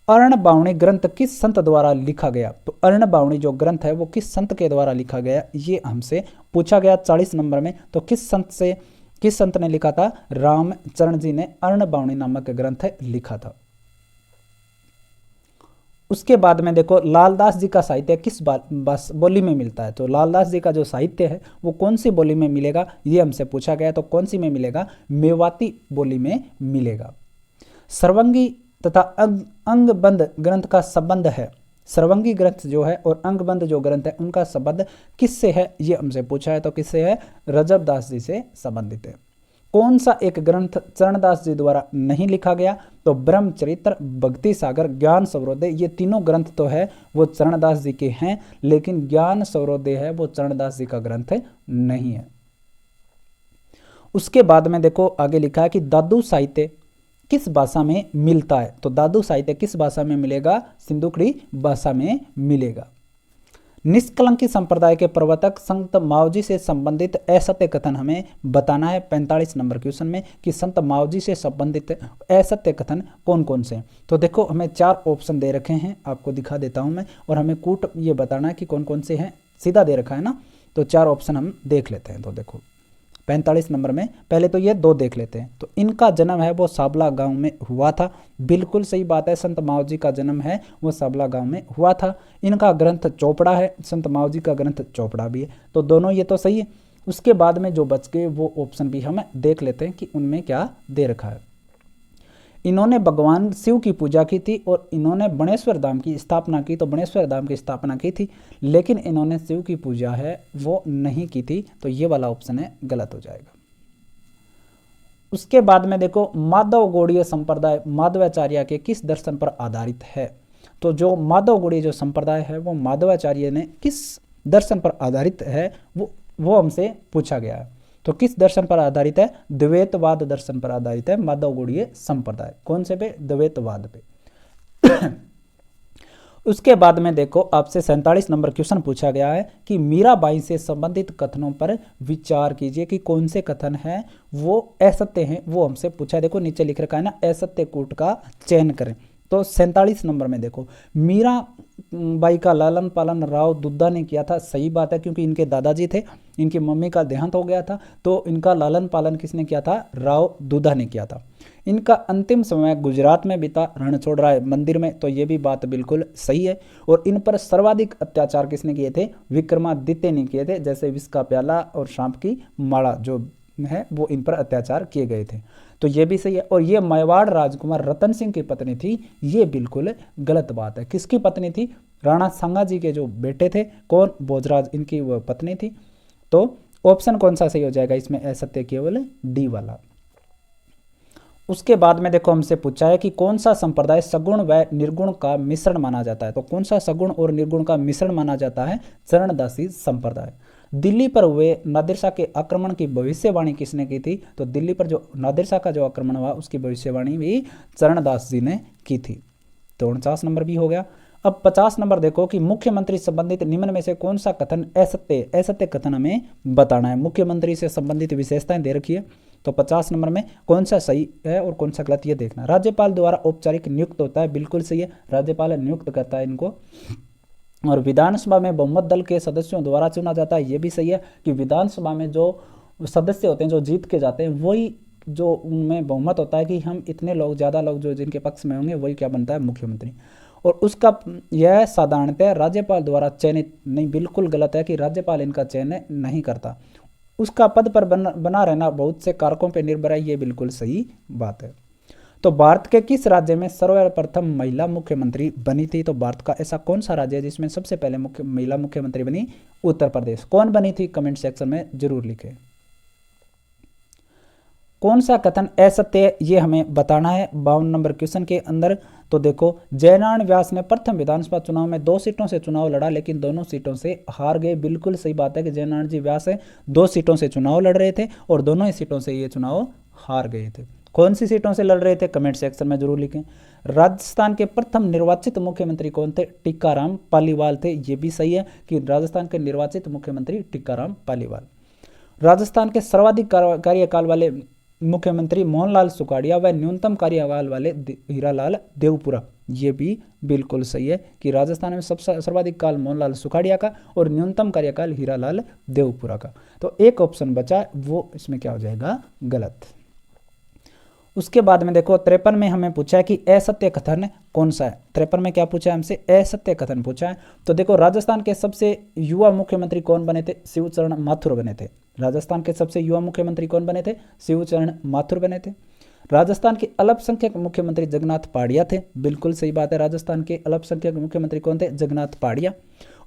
A: अर्ण बावणी ग्रंथ किस संत द्वारा लिखा गया? तो अर्ण बावणी जो ग्रंथ है वो किस संत के द्वारा लिखा गया, ये हमसे पूछा गया 40 नंबर में। तो किस संत ने लिखा था? रामचरण जी ने अर्ण बावणी नामक ग्रंथ लिखा था। उसके बाद में देखो लालदास जी का साहित्य किस बोली में मिलता है? तो लालदास जी का जो साहित्य है वो कौन सी बोली में मिलेगा, ये हमसे पूछा गया। तो कौन सी में मिलेगा? मेवाती बोली में मिलेगा। सर्वंगी तथा अंगबंध ग्रंथ का संबंध है, सर्वंगी ग्रंथ जो है और अंगबंध जो ग्रंथ है उनका संबंध किससे है, ये हमसे पूछा है। तो किससे है? रजबदास जी से संबंधित है। कौन सा एक ग्रंथ चरणदास जी द्वारा नहीं लिखा गया? तो ब्रह्मचरित्र, भक्ति सागर, ज्ञान सरोदय, ये तीनों ग्रंथ तो है वो चरणदास जी के हैं, लेकिन ज्ञान सरोदय है वो चरणदास जी का ग्रंथ नहीं है। उसके बाद में देखो आगे लिखा है कि दादू साहित्य किस भाषा में मिलता है? तो दादू साहित्य किस भाषा में मिलेगा? सिंधुकड़ी भाषा में मिलेगा। निष्कलंकी संप्रदाय के प्रवर्तक संत मावजी से संबंधित असत्य कथन हमें बताना है 45 नंबर क्वेश्चन में कि संत मावजी से संबंधित असत्य कथन कौन कौन से हैं। तो देखो हमें 4 ऑप्शन दे रखे हैं, आपको दिखा देता हूं मैं, और हमें कूट ये बताना है कि कौन कौन से हैं। सीधा दे रखा है ना, तो 4 ऑप्शन हम देख लेते हैं। तो देखो 45 नंबर में पहले तो ये 2 देख लेते हैं। तो इनका जन्म है वो साबला गांव में हुआ था, बिल्कुल सही बात है। संत मावजी का जन्म है वो साबला गांव में हुआ था। इनका ग्रंथ चोपड़ा है, संत मावजी का ग्रंथ चोपड़ा भी है, तो दोनों ये तो सही है। उसके बाद में जो बच गए वो ऑप्शन भी हम देख लेते हैं कि उनमें क्या दे रखा है। इन्होंने भगवान शिव की पूजा की थी और इन्होंने बणेश्वर धाम की स्थापना की, तो बणेश्वर धाम की स्थापना की थी, लेकिन इन्होंने शिव की पूजा है वो नहीं की थी, तो ये वाला ऑप्शन है गलत हो जाएगा। उसके बाद में देखो माधव गौड़ीय संप्रदाय माधवाचार्य के किस दर्शन पर आधारित है? तो जो माधव गौड़ीय जो संप्रदाय है वो माधवाचार्य ने किस दर्शन पर आधारित है वो हमसे पूछा गया है। तो किस दर्शन पर आधारित है? द्वैतवाद दर्शन पर आधारित है माधव गौड़ीय संप्रदाय। कौन से पे? द्वैतवाद पे। उसके बाद में देखो आपसे 47 नंबर क्वेश्चन पूछा गया है कि मीराबाई से संबंधित कथनों पर विचार कीजिए कि कौन से कथन हैं वो असत्य हैं, वो हमसे पूछा है। देखो नीचे लिख रखा है ना, असत्य कूट का चयन करें। तो 47 नंबर में देखो मीराबाई का लालन पालन राव दुद्धा ने किया था, सही बात है, क्योंकि इनके दादाजी थे, इनकी मम्मी का देहांत हो गया था, तो इनका लालन पालन किसने किया था? राव दुद्धा ने किया था। इनका अंतिम समय गुजरात में बीता रणछोड़राय मंदिर में, तो ये भी बात बिल्कुल सही है। और इन पर सर्वाधिक अत्याचार किसने किए थे? विक्रमादित्य ने किए थे, जैसे विष का प्याला और सांप की माला जो है वो इन पर अत्याचार किए गए थे, तो ये भी सही है। और ये मेवाड़ राजकुमार रतन सिंह की पत्नी थी, ये बिल्कुल गलत बात है। किसकी पत्नी थी? राणा सांगा जी के जो बेटे थे, कौन? भोजराज, इनकी वो पत्नी थी। तो ऑप्शन कौन सा सही हो जाएगा इसमें? असत्य केवल डी वाला। उसके बाद में देखो हमसे पूछा है कि कौन सा संप्रदाय सगुण व निर्गुण का मिश्रण माना जाता है? तो कौन सा सगुण और निर्गुण का मिश्रण माना जाता है? चरणदासी संप्रदाय। दिल्ली पर हुए नादिर शाह के आक्रमण की भविष्यवाणी किसने की थी? तो दिल्ली पर जो नादिर शाह का जो आक्रमण हुआ उसकी भविष्यवाणी भी चरणदास जी ने की थी। तो 49 नंबर भी हो गया। अब 50 नंबर देखो कि मुख्यमंत्री संबंधित निम्न में से कौन सा कथन असत्य कथन हमें बताना है। मुख्यमंत्री से संबंधित विशेषताएं दे रखी है, तो 50 नंबर में कौन सा सही है और कौन सा गलत ये देखना। राज्यपाल द्वारा औपचारिक नियुक्त होता है, बिल्कुल सही है, राज्यपाल नियुक्त करता है इनको। और विधानसभा में बहुमत दल के सदस्यों द्वारा चुना जाता है, ये भी सही है कि विधानसभा में जो सदस्य होते हैं जो जीत के जाते हैं वही जो उनमें बहुमत होता है कि हम इतने लोग, ज़्यादा लोग जो जिनके पक्ष में होंगे वही क्या बनता है? मुख्यमंत्री। और उसका यह साधारणतः राज्यपाल द्वारा चयनित नहीं, बिल्कुल गलत है कि राज्यपाल इनका चयन नहीं करता। उसका पद पर बना रहना बहुत से कारकों पर निर्भर है, ये बिल्कुल सही बात है। तो भारत के किस राज्य में सर्वप्रथम महिला मुख्यमंत्री बनी थी? तो भारत का ऐसा कौन सा राज्य है जिसमें सबसे पहले महिला मुख्यमंत्री बनी? उत्तर प्रदेश। कौन बनी थी? कमेंट सेक्शन में जरूर लिखें। कौन सा कथन असत्य ये हमें बताना है 52 नंबर क्वेश्चन के अंदर। तो देखो जयनारायण व्यास ने प्रथम विधानसभा चुनाव में 2 सीटों से चुनाव लड़ा लेकिन दोनों सीटों से हार गए, बिल्कुल सही बात है कि जयनारायण जी व्यास 2 सीटों से चुनाव लड़ रहे थे और दोनों ही सीटों से ये चुनाव हार गए थे। कौन सी सीटों से लड़ रहे थे? कमेंट सेक्शन में जरूर लिखें। राजस्थान के प्रथम निर्वाचित मुख्यमंत्री कौन थे? टिक्काराम पालीवाल थे, ये भी सही है कि राजस्थान के निर्वाचित मुख्यमंत्री टिक्काराम पालीवाल। राजस्थान के सर्वाधिक कार्यकाल वाले मुख्यमंत्री मोहनलाल सुखाड़िया व न्यूनतम कार्यकाल वाले हीरालाल देवपुरा, ये भी बिल्कुल सही है कि राजस्थान में सबसे सर्वाधिक काल मोहनलाल सुखाड़िया का और न्यूनतम कार्यकाल हीरालाल देवपुरा का। तो एक ऑप्शन बचा, वो इसमें क्या हो जाएगा, गलत। उसके बाद में देखो 53 में हमें पूछा है कि असत्य कथन कौन सा है। 53 में क्या पूछा है हमसे, असत्य कथन पूछा है। तो देखो राजस्थान के सबसे युवा मुख्यमंत्री कौन बने थे, शिवचरण माथुर बने थे। राजस्थान के सबसे युवा मुख्यमंत्री कौन बने थे, शिवचरण माथुर बने थे। राजस्थान के अल्पसंख्यक मुख्यमंत्री जगन्नाथ पहाड़िया थे, बिल्कुल सही बात है। राजस्थान के अल्पसंख्यक मुख्यमंत्री कौन थे, जगन्नाथ पहाड़िया।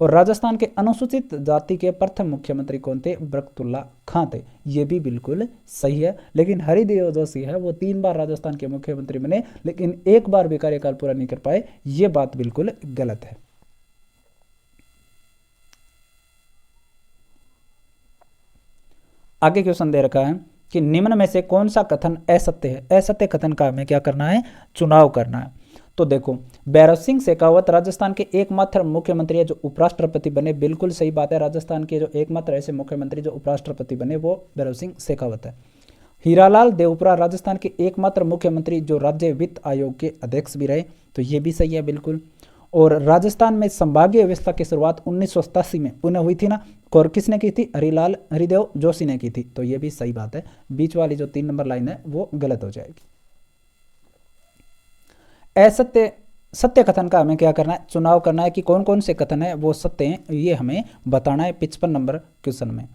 A: और राजस्थान के अनुसूचित जाति के प्रथम मुख्यमंत्री कौन थे, बरकतुल्ला खां थे, ये भी बिल्कुल सही है। लेकिन हरिदेव जोशी है वो 3 बार राजस्थान के मुख्यमंत्री बने, लेकिन एक बार भी कार्यकाल पूरा नहीं कर पाए, ये बात बिल्कुल गलत है। आगे क्वेश्चन दे रखा है कि निम्न में से कौन सा कथन असत्य है। असत्य कथन का हमें क्या करना है, चुनाव करना है। तो देखो भैरव सिंह शेखावत राजस्थान के एकमात्र मुख्यमंत्री है जो उपराष्ट्रपति बने, बिल्कुल सही बात है। राजस्थान के जो एकमात्र ऐसे मुख्यमंत्री जो उपराष्ट्रपति बने वो भैरव सिंह शेखावत है। हीरालाल देवपुरा राजस्थान के एकमात्र मुख्यमंत्री जो राज्य वित्त आयोग के अध्यक्ष भी रहे, तो ये भी सही है बिल्कुल। और राजस्थान में संभागीय व्यवस्था की शुरुआत 1987 में पुनः हुई थी ना, और किसने की थी, हरिदेव जोशी ने की थी, तो ये भी सही बात है। बीच वाली जो 3 नंबर लाइन है वो गलत हो जाएगी। असत्य सत्य कथन का हमें क्या करना है, चुनाव करना है कि कौन कौन से कथन है वो सत्य हैं, ये हमें बताना है 55 नंबर क्वेश्चन में।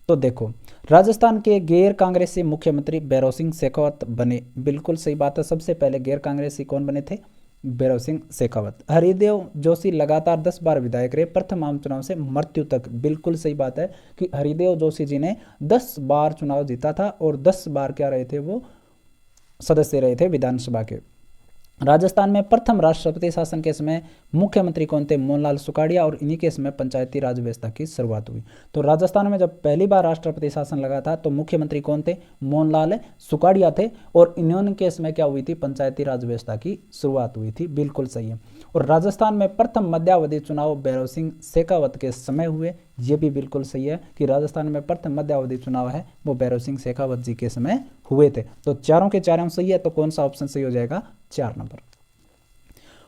A: तो देखो राजस्थान के गैर कांग्रेसी मुख्यमंत्री भैरव सिंह शेखावत बने, बिल्कुल सही बात है। सबसे पहले गैर कांग्रेसी कौन बने थे, भैरव सिंह शेखावत। हरिदेव जोशी लगातार 10 बार विधायक रहे प्रथम आम चुनाव से मृत्यु तक, बिल्कुल सही बात है कि हरिदेव जोशी जी ने 10 बार चुनाव जीता था और 10 बार क्या रहे थे, वो सदस्य रहे थे विधानसभा के। राजस्थान में प्रथम राष्ट्रपति शासन के समय मुख्यमंत्री कौन थे, मोहनलाल सुखाड़िया, और इन्हीं के समय पंचायती राज व्यवस्था की शुरुआत हुई। तो राजस्थान में जब पहली बार राष्ट्रपति शासन लगा था तो मुख्यमंत्री कौन थे, मोहनलाल सुखाड़िया थे, और इन्होंने के समय क्या हुई थी, पंचायती राज व्यवस्था की शुरुआत हुई थी, बिल्कुल सही है। और राजस्थान में प्रथम मध्यावधि चुनाव भैरव सिंह शेखावत के समय हुए, ये भी बिल्कुल सही है कि राजस्थान में प्रथम मध्यावधि चुनाव है वो भैरव सिंह शेखावत जी के समय हुए थे। तो चारों के चारों सही है, तो कौन सा ऑप्शन सही हो जाएगा, 4 नंबर।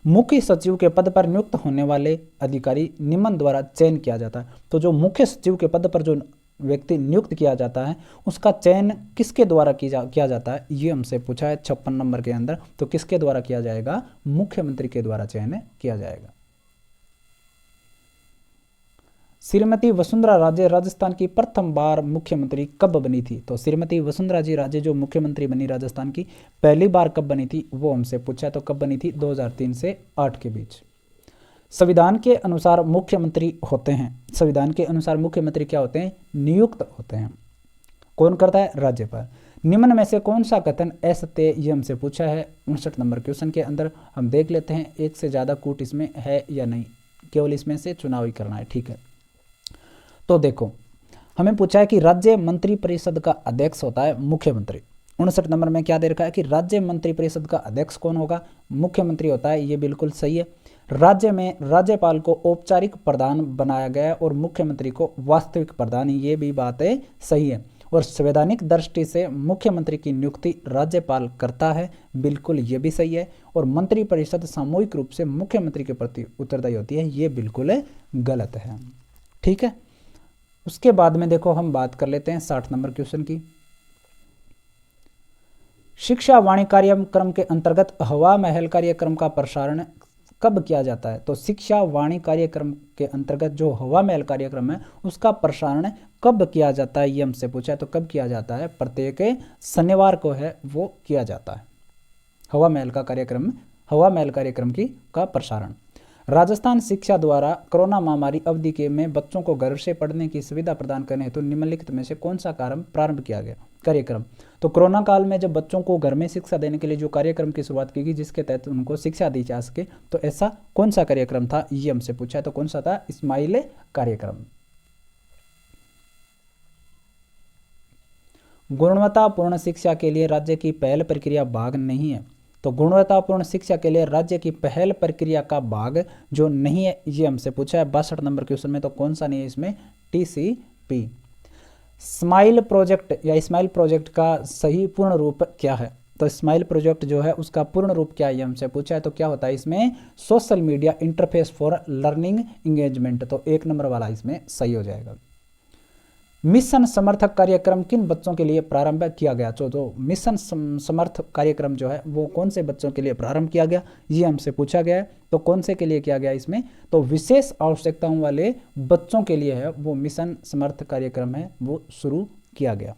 A: मुख्य सचिव के पद पर नियुक्त होने वाले अधिकारी निम्न द्वारा चयन किया जाता है। तो जो मुख्य सचिव के पद पर जो व्यक्ति नियुक्त किया जाता है उसका चयन किसके द्वारा किया जाता है, ये हमसे पूछा है 56 नंबर के अंदर। तो किसके द्वारा किया जाएगा, मुख्यमंत्री के द्वारा चयन किया जाएगा। श्रीमती वसुंधरा राजे राजस्थान की प्रथम बार मुख्यमंत्री कब बनी थी। तो श्रीमती वसुंधरा जी राजे जो मुख्यमंत्री बनी राजस्थान की पहली बार कब बनी थी, वो हमसे पूछा है। तो कब बनी थी, 2003 से 8 के बीच। संविधान के अनुसार मुख्यमंत्री होते हैं, संविधान के अनुसार मुख्यमंत्री क्या होते हैं, नियुक्त होते हैं। कौन करता है, राज्यपाल। निम्न में से कौन सा कथन असत्य, ये हमसे पूछा है 59 नंबर क्वेश्चन के अंदर। हम देख लेते हैं एक से ज़्यादा कूट इसमें है या नहीं, केवल इसमें से चुनाव ही करना है, ठीक है। तो देखो हमें पूछा है कि राज्य मंत्री परिषद का अध्यक्ष होता है मुख्यमंत्री। 59 नंबर में क्या दे रखा है कि राज्य मंत्री परिषद का अध्यक्ष कौन होगा, मुख्यमंत्री होता है, ये बिल्कुल सही है। राज्य में राज्यपाल को औपचारिक प्रधान बनाया गया है और मुख्यमंत्री को वास्तविक प्रधान, ये भी बात है सही है। और संवैधानिक दृष्टि से मुख्यमंत्री की नियुक्ति राज्यपाल करता है, बिल्कुल ये भी सही है। और मंत्री परिषद सामूहिक रूप से मुख्यमंत्री के प्रति उत्तरदायी होती है, ये बिल्कुल गलत है, ठीक है। उसके बाद में देखो हम बात कर लेते हैं 60 नंबर क्वेश्चन की। शिक्षा वाणी कार्यक्रम के अंतर्गत हवा महल कार्यक्रम का प्रसारण कब किया जाता है। तो शिक्षा वाणी कार्यक्रम के अंतर्गत जो हवा महल कार्यक्रम है उसका प्रसारण कब किया जाता है, ये हमसे पूछा है। तो कब किया जाता है, प्रत्येक शनिवार को है वो किया जाता है हवा महल का कार्यक्रम, हवा महल कार्यक्रम का प्रसारण। राजस्थान शिक्षा द्वारा कोरोना महामारी अवधि के में बच्चों को घर से पढ़ने की सुविधा प्रदान करने हेतु निम्नलिखित में से कौन सा प्रारंभ किया गया कार्यक्रम। तो कोरोना काल में जब बच्चों को घर में शिक्षा देने के लिए जो कार्यक्रम की शुरुआत की गई जिसके तहत उनको शिक्षा दी जा सके, तो ऐसा कौन सा कार्यक्रम था, ये हमसे पूछा है। तो कौन सा था, स्माइल कार्यक्रम। गुणवत्तापूर्ण शिक्षा के लिए राज्य की पहल प्रक्रिया भाग नहीं है। तो गुणवत्तापूर्ण शिक्षा के लिए राज्य की पहल प्रक्रिया का भाग जो नहीं है, ये हमसे पूछा है 62 नंबर क्वेश्चन में। तो कौन सा नहीं है इसमें, TCP। स्माइल प्रोजेक्ट या स्माइल प्रोजेक्ट का सही पूर्ण रूप क्या है, तो स्माइल प्रोजेक्ट जो है उसका पूर्ण रूप क्या है ये हमसे पूछा है, तो क्या होता है इसमें social media interface for learning engagement, तो 1 नंबर वाला इसमें सही हो जाएगा। मिशन समर्थक कार्यक्रम किन बच्चों के लिए प्रारंभ किया गया, तो मिशन समर्थ कार्यक्रम जो है वो कौन से बच्चों के लिए प्रारंभ किया गया ये हमसे पूछा गया है, तो कौन से के लिए किया गया इसमें, तो विशेष आवश्यकताओं वाले बच्चों के लिए है वो मिशन समर्थ कार्यक्रम है वो शुरू किया गया।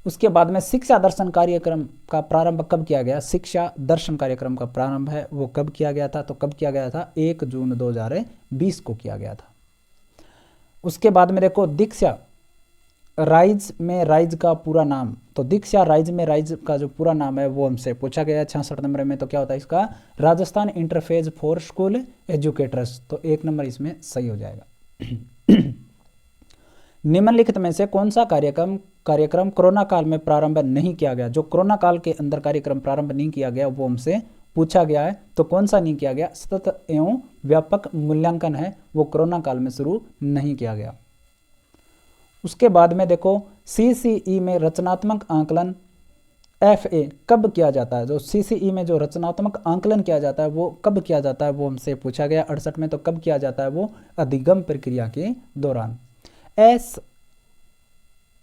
A: उसके बाद में शिक्षा दर्शन कार्यक्रम का प्रारंभ कब किया गया, शिक्षा दर्शन कार्यक्रम का प्रारंभ है वो कब किया गया था, तो कब किया गया था 1 जून 2020 को किया गया था। उसके बाद में देखो दीक्षा राइज में राइज का पूरा नाम, तो दीक्षा राइज में राइज का जो पूरा नाम है वो हमसे पूछा गया है 66 नंबर में, तो क्या होता है इसका Rajasthan interface for school educators, तो 1 नंबर इसमें सही हो जाएगा। निम्नलिखित में से कौन सा कार्यक्रम कोरोना काल में प्रारंभ नहीं किया गया, जो कोरोना काल के अंदर कार्यक्रम प्रारंभ नहीं किया गया वो हमसे पूछा गया है, तो कौन सा नहीं किया गया, सतत एवं व्यापक मूल्यांकन है वो कोरोना काल में शुरू नहीं किया गया। उसके बाद में देखो CCE में रचनात्मक आंकलन FA कब किया जाता है, जो CCE में जो रचनात्मक आंकलन किया जाता है वो कब किया जाता है वो हमसे पूछा गया 68 में, तो कब किया जाता है वो अधिगम प्रक्रिया के दौरान।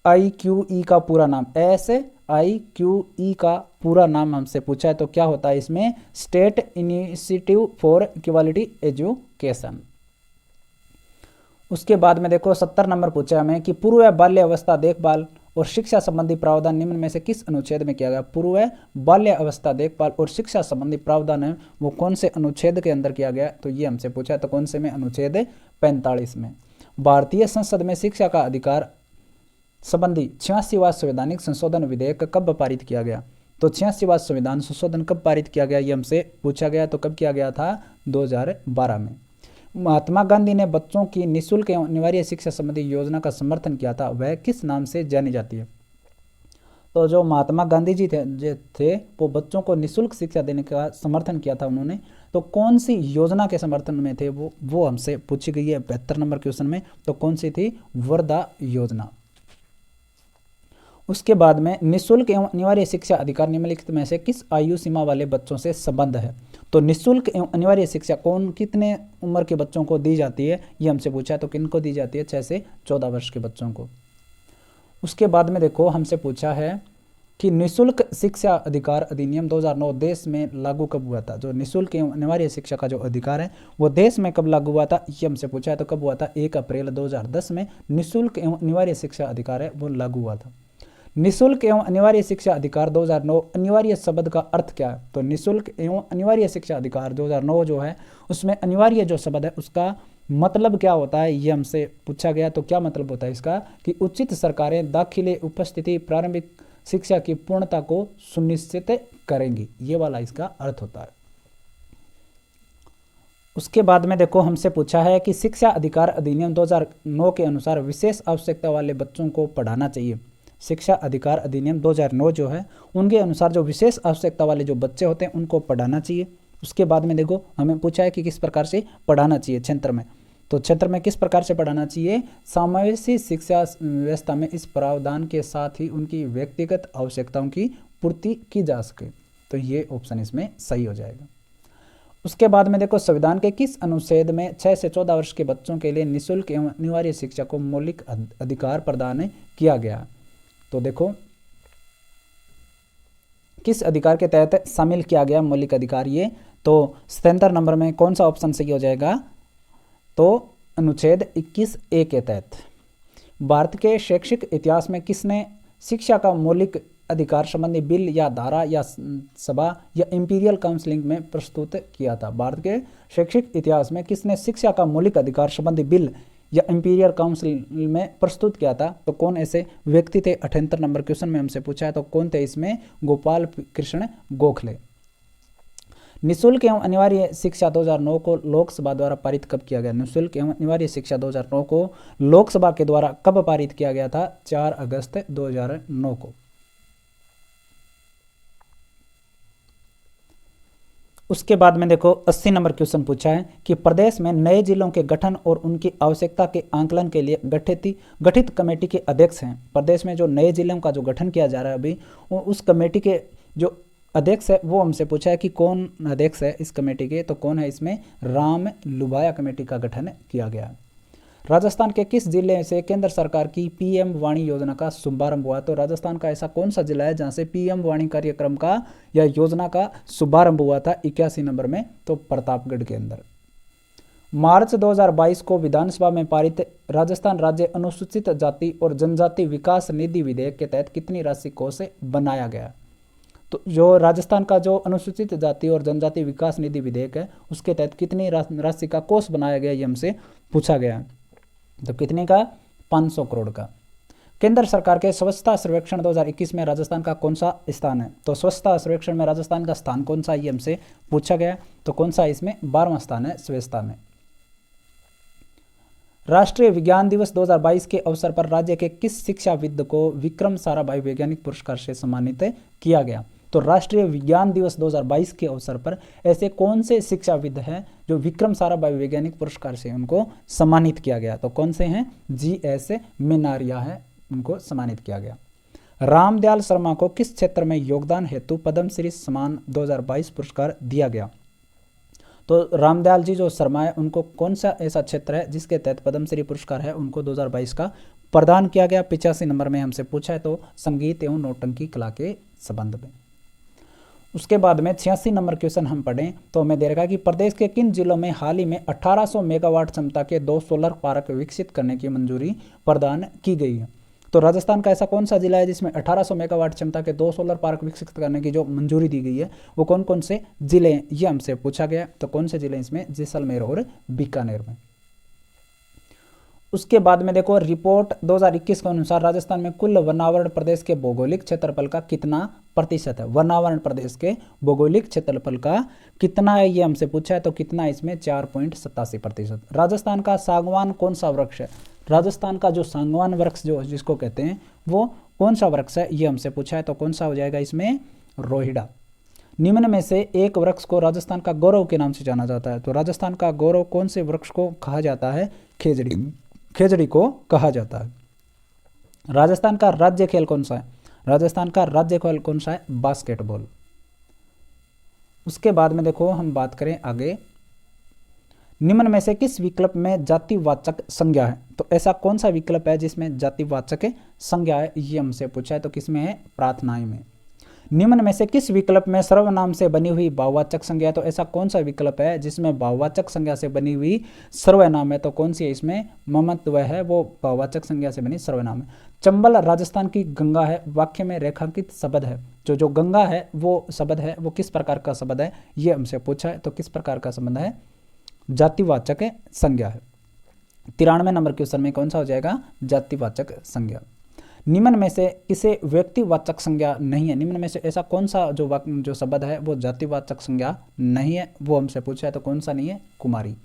A: SIQE का पूरा नाम, SIQE का पूरा नाम हमसे पूछा है, तो क्या होता है इसमें state initiative for quality education. उसके बाद में देखो 70 नंबर पूछा हमें कि पूर्व बाल्य अवस्था देखभाल और शिक्षा संबंधी प्रावधान निम्न में से किस अनुच्छेद में किया गया, पूर्व बाल्य अवस्था देखभाल और शिक्षा संबंधी प्रावधान है वो कौन से अनुच्छेद के अंदर किया गया, तो ये हमसे पूछा है, तो कौन से में, अनुच्छेद 45 में। भारतीय संसद में शिक्षा का अधिकार संबंधी 86वां संवैधानिक संशोधन विधेयक कब पारित किया गया, तो 86वां संविधान संशोधन कब पारित किया गया ये हमसे पूछा गया, तो कब किया गया था 2012 में। महात्मा गांधी ने बच्चों की निःशुल्क एवं अनिवार्य शिक्षा संबंधी योजना का समर्थन किया था, वह किस नाम से जानी जाती है, तो जो महात्मा गांधी जी थे वो बच्चों को निःशुल्क शिक्षा देने का समर्थन किया था उन्होंने, तो कौन सी योजना के समर्थन में थे वो हमसे पूछी गई है 72 नंबर क्वेश्चन में, तो कौन सी थी, वर्धा योजना। उसके बाद में निःशुल्क एवं अनिवार्य शिक्षा अधिकार निम्नलिखित में से किस आयु सीमा वाले बच्चों से संबंध है, तो निःशुल्क एवं अनिवार्य शिक्षा कितने उम्र के बच्चों को दी जाती है ये हमसे पूछा है, तो किन को दी जाती है, 6 से 14 वर्ष के बच्चों को। उसके बाद में देखो हमसे पूछा है कि निःशुल्क शिक्षा अधिकार अधिनियम 2009 देश में लागू कब हुआ था, जो निःशुल्क एवं अनिवार्य शिक्षा का जो अधिकार है वो देश में कब लागू हुआ था ये हमसे पूछा है, तो कब हुआ था 1 अप्रैल 2010 में निःशुल्क एवं अनिवार्य शिक्षा अधिकार है वो लागू हुआ था। निःशुल्क एवं अनिवार्य शिक्षा अधिकार 2009, अनिवार्य शब्द का अर्थ क्या है, तो निःशुल्क एवं अनिवार्य शिक्षा अधिकार 2009 जो है उसमें अनिवार्य जो शब्द है उसका मतलब क्या होता है ये हमसे पूछा गया, तो क्या मतलब होता है इसका कि उचित सरकारें दाखिले उपस्थिति प्रारंभिक शिक्षा की पूर्णता को सुनिश्चित करेंगी, ये वाला इसका अर्थ होता है। उसके बाद में देखो हमसे पूछा है कि शिक्षा अधिकार अधिनियम 2009 के अनुसार विशेष आवश्यकता वाले बच्चों को पढ़ाना चाहिए, शिक्षा अधिकार अधिनियम 2009 जो है उनके अनुसार जो विशेष आवश्यकता वाले जो बच्चे होते हैं उनको पढ़ाना चाहिए। उसके बाद में देखो हमें पूछा है कि किस प्रकार से पढ़ाना चाहिए क्षेत्र में, तो क्षेत्र में किस प्रकार से पढ़ाना चाहिए, समावेशी शिक्षा व्यवस्था में इस प्रावधान के साथ ही उनकी व्यक्तिगत आवश्यकताओं की पूर्ति की जा सके, तो ये ऑप्शन इसमें सही हो जाएगा। उसके बाद में देखो संविधान के किस अनुच्छेद में 6 से 14 वर्ष के बच्चों के लिए निःशुल्क एवं अनिवार्य शिक्षा को मौलिक अधिकार प्रदान किया गया, तो देखो किस अधिकार के तहत शामिल किया गया मौलिक अधिकार ये, तो 77 नंबर में कौन सा ऑप्शन सही हो जाएगा, तो अनुच्छेद 21A के तहत। भारत के शैक्षिक इतिहास में किसने शिक्षा का मौलिक अधिकार संबंधी बिल या धारा या सभा या इंपीरियल काउंसिलिंग में प्रस्तुत किया था, भारत के शैक्षिक इतिहास में किसने शिक्षा का मौलिक अधिकार संबंधी बिल या इंपीरियल काउंसिल में प्रस्तुत किया था, तो कौन ऐसे व्यक्ति थे, 78 नंबर क्वेश्चन में हमसे पूछा है, तो कौन थे इसमें, गोपाल कृष्ण गोखले। निःशुल्क एवं अनिवार्य शिक्षा 2009 को लोकसभा द्वारा पारित कब किया गया, निःशुल्क एवं अनिवार्य शिक्षा 2009 को लोकसभा के द्वारा कब पारित किया गया था, 4 अगस्त 2009 को। उसके बाद में देखो 80 नंबर क्वेश्चन पूछा है कि प्रदेश में नए जिलों के गठन और उनकी आवश्यकता के आंकलन के लिए गठित कमेटी के अध्यक्ष हैं। प्रदेश में जो नए जिलों का जो गठन किया जा रहा है अभी, उस कमेटी के जो अध्यक्ष है वो हमसे पूछा है कि कौन अध्यक्ष है इस कमेटी के, तो कौन है इसमें, राम लुभाया कमेटी का गठन किया गया है। राजस्थान के किस जिले से केंद्र सरकार की पीएम वाणी योजना का शुभारंभ हुआ? तो राजस्थान का ऐसा कौन सा जिला है जहां से पीएम वाणी कार्यक्रम का या योजना का शुभारंभ हुआ था 81 नंबर में? तो प्रतापगढ़ के अंदर। मार्च 2022 को विधानसभा में पारित राजस्थान राज्य अनुसूचित जाति और जनजाति विकास निधि विधेयक के तहत कितनी राशि कोष बनाया गया? तो जो राजस्थान का जो अनुसूचित जाति और जनजाति विकास निधि विधेयक है उसके तहत कितनी राशि का कोष बनाया गया, ये हमसे पूछा गया है। तो कितने का? 500 करोड़ का। केंद्र सरकार के स्वच्छता सर्वेक्षण 2021 में राजस्थान का कौन सा स्थान है? तो स्वच्छता सर्वेक्षण में राजस्थान का स्थान कौन सा, ये हमसे पूछा गया। तो कौन सा इसमें? 12वां स्थान है स्वच्छता में। राष्ट्रीय विज्ञान दिवस 2022 के अवसर पर राज्य के किस शिक्षाविद को विक्रम साराभाई वैज्ञानिक पुरस्कार से सम्मानित किया गया? तो राष्ट्रीय विज्ञान दिवस 2022 के अवसर पर ऐसे कौन से शिक्षाविद हैं जो विक्रम साराभाई वैज्ञानिक पुरस्कार से उनको सम्मानित किया गया? तो कौन से हैं? जीएस मिनारिया है, उनको सम्मानित किया गया। रामदयाल शर्मा को किस क्षेत्र में योगदान हेतु पद्मश्री सम्मान 2022 पुरस्कार दिया गया? तो रामदयाल जी जो शर्मा है उनको कौन सा ऐसा क्षेत्र है जिसके तहत पद्मश्री पुरस्कार है उनको 2022 का प्रदान किया गया? 85 नंबर में हमसे पूछा है, तो संगीत एवं नौटंकी कला के संबंध में। उसके बाद में 86 नंबर क्वेश्चन हम पढ़ें तो हमें दे रखा कि प्रदेश के किन जिलों में हाल ही में 1800 मेगावाट क्षमता के 2 सोलर पार्क विकसित करने की मंजूरी प्रदान की गई है? तो राजस्थान का ऐसा कौन सा जिला है जिसमें 1800 मेगावाट क्षमता के 2 सोलर पार्क विकसित करने की जो मंजूरी दी गई है, वो कौन कौन से जिले हैं, ये हमसे पूछा गया। तो कौन से जिले इसमें? जैसलमेर और बीकानेर में। उसके बाद में देखो रिपोर्ट 2021 के अनुसार राजस्थान में कुल वनावरण प्रदेश के भौगोलिक क्षेत्रफल का कितना प्रतिशत है? वनावरण प्रदेश के भौगोलिक क्षेत्रफल का कितना है, ये हमसे पूछा है। तो कितना इसमें? 4.87%। राजस्थान का सागवान कौन सा वृक्ष है? राजस्थान का जो सागवान वृक्ष जो जिसको कहते हैं वो कौन सा वृक्ष है, ये हमसे पूछा है। तो कौन सा हो जाएगा इसमें? रोहिड़ा। निम्न में से एक वृक्ष को राजस्थान का गौरव के नाम से जाना जाता है। तो राजस्थान का गौरव कौन से वृक्ष को कहा जाता है? खेजड़ी को कहा जाता है। राजस्थान का राज्य खेल कौन सा है? राजस्थान का राज्य खेल कौन सा है? बास्केटबॉल। उसके बाद में देखो हम बात करें आगे, निम्न में से किस विकल्प में जातिवाचक संज्ञा है? तो ऐसा कौन सा विकल्प है जिसमें जातिवाचक संज्ञा है, ये हमसे पूछा है। तो किसमें है? प्रार्थनाएं में। निम्न में से किस विकल्प में सर्वनाम से बनी हुई भाववाचक संज्ञा? तो ऐसा कौन सा विकल्प है जिसमें भाववाचक संज्ञा से बनी हुई सर्वनाम है? तो कौन सी है इसमें? ममत्व है, वो भाववाचक संज्ञा से बनी सर्वनाम है। चंबल राजस्थान की गंगा है, वाक्य में रेखांकित शब्द है। जो गंगा है वो शब्द है, वो किस प्रकार का शब्द है, ये हमसे पूछा है। तो किस प्रकार का शब्द है? जातिवाचक संज्ञा है। 93 नंबर क्वेश्चन में कौन सा हो जाएगा? जातिवाचक संज्ञा। निम्न में से किसे व्यक्तिवाचक संज्ञा नहीं है? निम्न में से ऐसा कौन सा जो शब्द है वो जातिवाचक संज्ञा नहीं है, वो हमसे पूछा है। तो कौन सा नहीं है? कुमारी।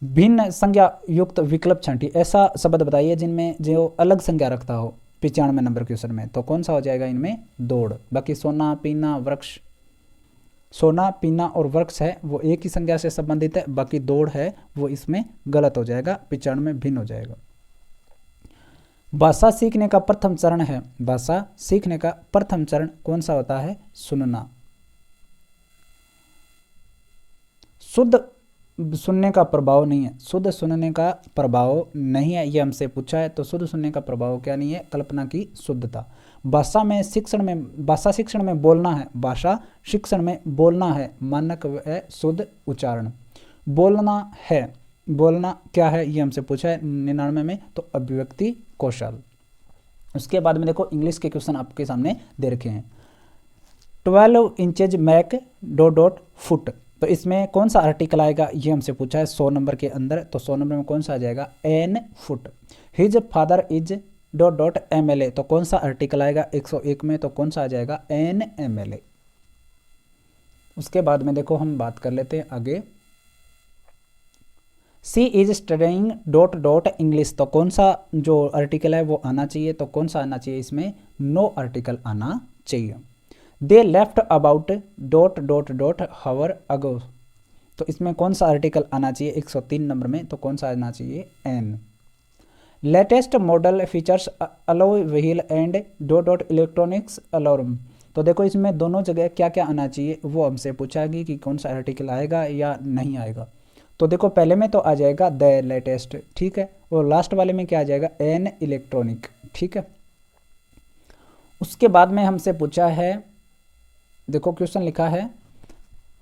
A: भिन्न संज्ञा युक्त विकल्प छंटी, ऐसा शब्द बताइए जिनमें जो अलग संज्ञा रखता हो 95 नंबर क्वेश्चन में। तो कौन सा हो जाएगा इनमें? दौड़। बाकी सोना पीना वृक्ष, सोना पीना और वृक्ष है वो एक ही संज्ञा से संबंधित है, बाकी दौड़ है वो इसमें गलत हो जाएगा, 95 में भिन्न हो जाएगा। भाषा सीखने का प्रथम चरण है, भाषा सीखने का प्रथम चरण कौन सा होता है? सुनना। शुद्ध सुनने का प्रभाव नहीं है, शुद्ध सुनने का प्रभाव नहीं है, ये हमसे पूछा है। तो शुद्ध सुनने का प्रभाव क्या नहीं है? कल्पना की शुद्धता। भाषा शिक्षण में बोलना है, भाषा शिक्षण में बोलना है, मानक है शुद्ध उच्चारण। बोलना है, बोलना क्या है, ये हमसे पूछा है 99 में। तो अभिव्यक्ति कौशल। उसके बाद में देखो इंग्लिश के क्वेश्चन आपके सामने दे रखे हैं। 12 इंचेज मैक डॉट फुट, तो इसमें कौन सा आर्टिकल आएगा, ये हमसे पूछा है 100 नंबर के अंदर। तो 100 नंबर में कौन सा आ जाएगा? An foot. His father is dot MLA, तो कौन सा आर्टिकल आएगा 101 में? तो कौन सा आ जाएगा? An MLA। उसके बाद में देखो हम बात कर लेते हैं आगे। सी इज स्टडिंग डॉट इंग्लिश, तो कौन सा जो आर्टिकल है वो आना चाहिए? तो कौन सा आना चाहिए इसमें? नो आर्टिकल आना चाहिए। They left about dot dot dot hour ago. तो इसमें कौन सा आर्टिकल आना चाहिए 103 नंबर में, तो कौन सा आना चाहिए, an. Latest model features alloy wheel and dot dot electronics alarm. तो देखो इसमें दोनों जगह क्या क्या आना चाहिए वो हमसे पूछागी कि कौन सा आर्टिकल आएगा या नहीं आएगा। तो देखो पहले में तो आ जाएगा द लेटेस्ट, ठीक है, और लास्ट वाले में क्या आ जाएगा, एन इलेक्ट्रॉनिक, ठीक है। उसके बाद में हमसे पूछा है, देखो क्वेश्चन लिखा है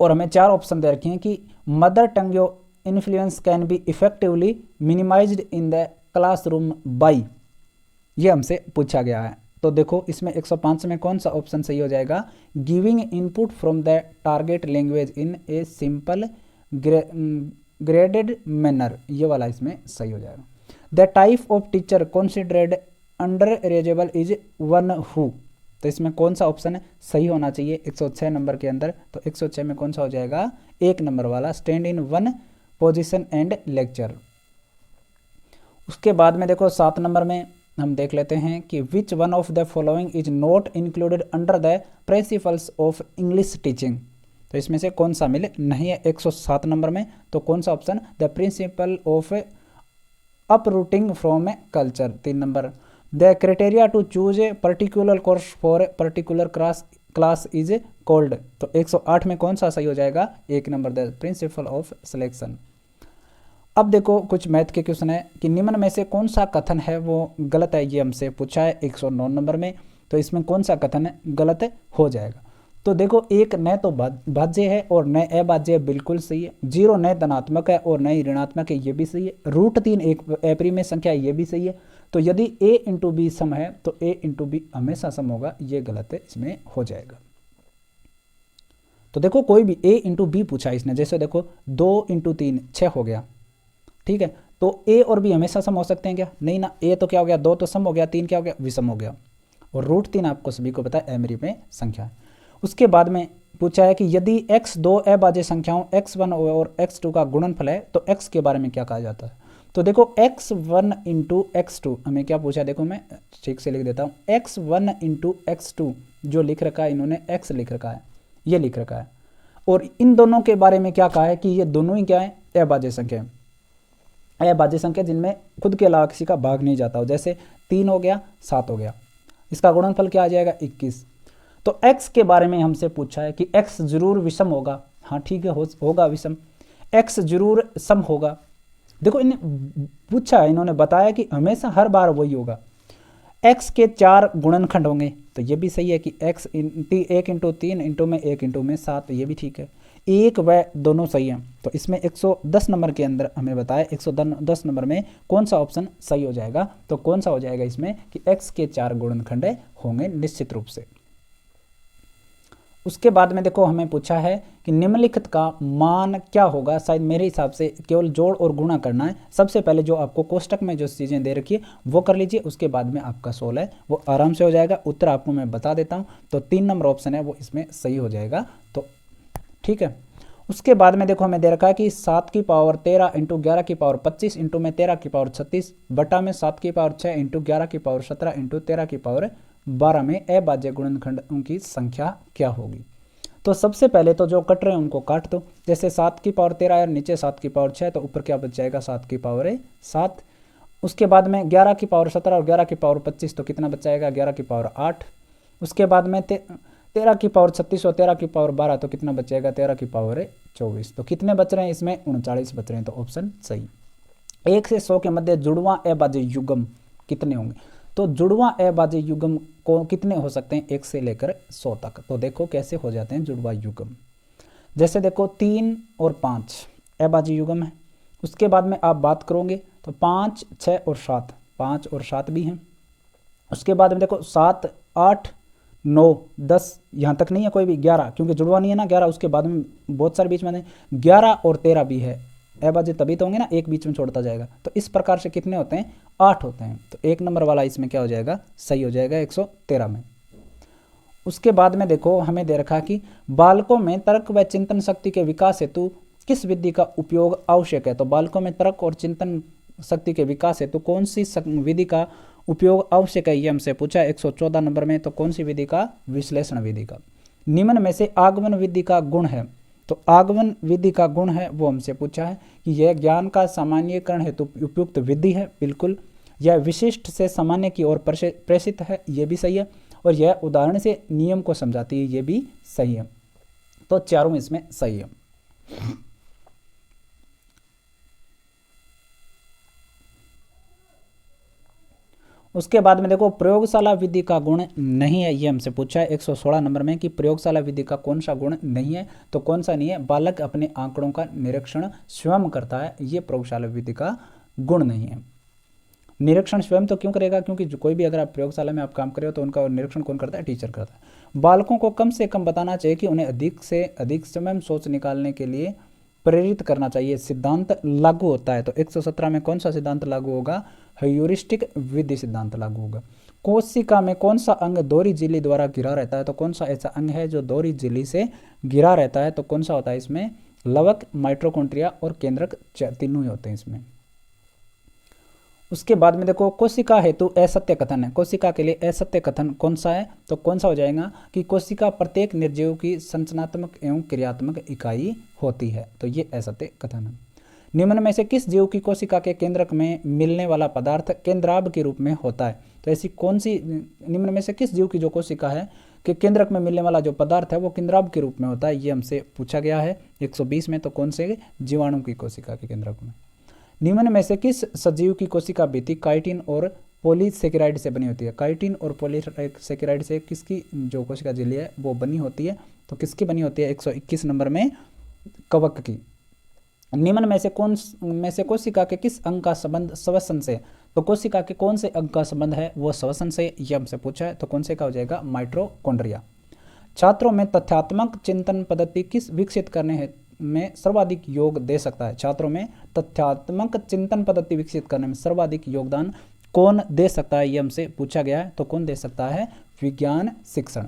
A: और हमें 4 ऑप्शन दे रखे हैं कि mother tongue your influence can be effectively minimised in the classroom by, ये हमसे पूछा गया है। तो देखो इसमें 105 में कौन सा ऑप्शन सही हो जाएगा, giving input from the target language in a simple graded manner, ये वाला इसमें सही हो जाएगा। The type of teacher considered under arrangeable is one who, तो इसमें कौन सा ऑप्शन सही होना चाहिए 106 नंबर के अंदर, तो 106 में कौन सा हो जाएगा, 1 नंबर वाला, stand in one position and lecture. उसके बाद में देखो 7 नंबर में हम देख लेते हैं कि which one of the following is not included under the principles of English teaching, तो इसमें से कौन सा मिले नहीं है 107 नंबर में, तो कौन सा option, the principle of uprooting from a culture. 3 number, the criteria to choose a particular course for a particular class is called, तो 108 में कौन सा सही हो जाएगा, 1 number, the principle of selection. अब देखो कुछ मैथ के क्वेश्चन है कि निम्न में से कौन सा कथन है वो गलत है, ये हमसे पूछा है 109 नंबर में, तो इसमें कौन सा कथन गलत हो जाएगा। तो देखो एक न तो भाज्य है और न अभाज्य बिल्कुल सही है, 0 न धनात्मक है और न ही ऋणात्मक है, ये भी सही है, √3 एक अपरिमेय संख्या है, ये भी सही है। तो यदि a इंटू बी सम है तो a इंटू बी हमेशा सम होगा, ये गलत है, इसमें हो जाएगा। तो देखो कोई भी a इंटू बी पूछा इसने, जैसे देखो 2 इंटू 3 6 हो गया, ठीक है, तो a और b हमेशा सम हो सकते हैं क्या, नहीं ना, a तो क्या हो गया 2 तो सम हो गया, 3 क्या हो गया विषम हो गया, और √3 आपको सभी को पता है अपरिमेय संख्या है। उसके बाद में पूछा है कि यदि x 2 अभाज्य संख्याओं x1 और x2 का गुणनफल है तो x के बारे में क्या कहा जाता है। तो देखो x1 इंटू x2 हमें क्या पूछा, देखो मैं ठीक से लिख देता हूँ, x1 इंटू x2 जो लिख रखा है इन्होंने x लिख रखा है, ये लिख रखा है, और इन दोनों के बारे में क्या कहा है कि ये दोनों ही क्या है, अभाज्य संख्या है, अभाज्य संख्या जिनमें खुद के अलावा किसी का भाग नहीं जाता हो, जैसे 3 हो गया 7 हो गया, इसका गुणनफल क्या आ जाएगा 21। तो x के बारे में हमसे पूछा है कि x जरूर विषम होगा, हाँ ठीक है होगा विषम, x जरूर सम होगा। देखो इन्हें पूछा है, इन्होंने बताया कि हमेशा हर बार वही होगा, x के 4 गुणनखंड होंगे, तो ये भी सही है कि x 1 इंटू 3 इंटू में 1 इंटू में 7, ये भी ठीक है, 1 व दोनों सही हैं। तो इसमें 110 नंबर के अंदर हमें बताया 110 नंबर में कौन सा ऑप्शन सही हो जाएगा, तो कौन सा हो जाएगा इसमें कि x के 4 गुणनखंड होंगे निश्चित रूप से। उसके बाद में देखो हमें पूछा है कि निम्नलिखित का मान क्या होगा, शायद मेरे हिसाब से केवल जोड़ और गुणा करना है। सबसे पहले जो आपको कोष्टक में जो चीज़ें दे रखी है वो कर लीजिए, उसके बाद में आपका सोल है वो आराम से हो जाएगा। उत्तर आपको मैं बता देता हूँ, तो 3 नंबर ऑप्शन है वो इसमें सही हो जाएगा, तो ठीक है। उसके बाद में देखो हमें दे रखा है कि 7 की पावर 13 इंटू 11 की पावर 25 इंटू में 13 की पावर 36 बटा में 7 की पावर 6 इंटू 11 की पावर 17 इंटू 13 की पावर 12 में अभाज्य गुणनखंडों की संख्या क्या होगी। तो सबसे पहले तो जो कट रहे हैं उनको काट दो, जैसे 7 की पावर 13 है, नीचे 7 की पावर 6, तो ऊपर क्या बच जाएगा 7 की पावर 7। उसके बाद में 11 की पावर 17 और 11 की पावर 25, तो कितना बच जाएगा 11 की पावर 8। उसके बाद में 13 की पावर 36 और 13 की पावर 12, तो कितना बच जाएगा 13 की पावर 24। तो कितने बच रहे हैं इसमें 39 बच रहे हैं, तो ऑप्शन सही। 1 से 100 के मध्य जुड़वां अभाज्य युग्म कितने होंगे, तो जुड़वां अभाज्य युग्म को कितने हो सकते हैं 1 से लेकर 100 तक। तो देखो कैसे हो जाते हैं जुड़वां युग्म, जैसे देखो 3 और 5 अभाज्य युग्म है। उसके बाद में आप बात करोगे तो 5, 6 और 7, 5 और 7 भी हैं। उसके बाद में देखो 7, 8, 9, 10 यहाँ तक नहीं है कोई भी, 11 क्योंकि जुड़वा नहीं है ना 11। उसके बाद में बहुत सारे बीच में 11 और 13 भी है, अभाज्य तभी तो होंगे ना, एक बीच में छोड़ता जाएगा। तो इस प्रकार से कितने होते हैं 8 होते हैं, तो 1 नंबर वाला इसमें क्या हो जाएगा सही हो जाएगा 113 में। उसके बाद में देखो हमें दे रखा कि बालकों में तर्क व चिंतन शक्ति के विकास हेतु किस विधि का उपयोग आवश्यक है। तो बालकों में तर्क और चिंतन शक्ति के विकास हेतु कौन सी विधि का उपयोग आवश्यक है, ये हमसे पूछा है 114 नंबर में। तो कौन सी विधि का, विश्लेषण विधि का। निम्न में से आगमन विधि का गुण है, तो आगमन विधि का गुण है वो हमसे पूछा है कि यह ज्ञान का सामान्यीकरण हेतु उपयुक्त विधि है, बिल्कुल। यह विशिष्ट से सामान्य की ओर प्रेषित है, ये भी सही है। और यह उदाहरण से नियम को समझाती है, ये भी सही है। तो चारों इसमें सही है। उसके बाद में देखो प्रयोगशाला विधि का गुण नहीं है, ये हमसे पूछा है 116 नंबर में कि प्रयोगशाला विधि का कौन सा गुण नहीं है, तो कौन सा नहीं है, बालक अपने आंकड़ों का निरीक्षण स्वयं करता है, ये प्रयोगशाला विधि का गुण नहीं है। निरीक्षण स्वयं तो क्यों करेगा, क्योंकि जो कोई भी अगर आप प्रयोगशाला में आप काम कर रहे हो तो उनका निरीक्षण कौन करता है, टीचर करता है। बालकों को कम से कम बताना चाहिए कि उन्हें अधिक से अधिक स्वयं सोच निकालने के लिए प्रेरित करना चाहिए, सिद्धांत लागू होता है। तो 117 में कौन सा सिद्धांत लागू होगा, ह्यूरिस्टिक विधि सिद्धांत लागू होगा। कोशिका में कौन सा अंग दोहरी झिल्ली द्वारा घिरा रहता है, तो कौन सा ऐसा अंग है जो दोहरी झिल्ली से घिरा रहता है, तो कौन सा होता है इसमें, लवक, माइटोकॉन्ड्रिया और केंद्रक, तीनों ही होते हैं इसमें। उसके बाद में देखो कोशिका हेतु असत्य कथन है, कोशिका के लिए असत्य कथन कौन सा है, तो कौन सा हो जाएगा कि कोशिका प्रत्येक निर्जीव की संरचनात्मक एवं क्रियात्मक इकाई होती है, तो ये असत्य कथन है। निम्न में से किस जीव की कोशिका के केंद्रक में मिलने वाला पदार्थ केंद्राभ के रूप में होता है, तो ऐसी कौन सी, निम्न में से किस जीव की जो कोशिका है कि केंद्रक में मिलने वाला जो पदार्थ है वो केंद्राभ के रूप में होता है, ये हमसे पूछा गया है 120 में। तो कौन से, जीवाणु की कोशिका के केंद्रक में। निम्न में से किस सजीव की कोशिका भित्ति काइटिन और पॉलीसेकेराइड से बनी होती है, काइटिन और पॉलीसेकेराइड से किसकी जो कोशिका झिल्ली है वो बनी होती है, तो किसकी बनी होती है, 121 नंबर में कवक की। निम्न में से कोशिका के किस अंग का संबंध श्वसन से, तो कोशिका के कौन से अंग का संबंध है वो श्वसन से, ये हमसे पूछा है, तो कौन से का हो जाएगा, माइटोकॉन्ड्रिया। छात्रों में तथ्यात्मक चिंतन पद्धति किस विकसित करने में सर्वाधिक योग दे सकता है, छात्रों में तथ्यात्मक चिंतन पद्धति विकसित करने में सर्वाधिक योगदान कौन दे सकता है, ये हमसे पूछा गया है, तो कौन दे सकता है, विज्ञान शिक्षण।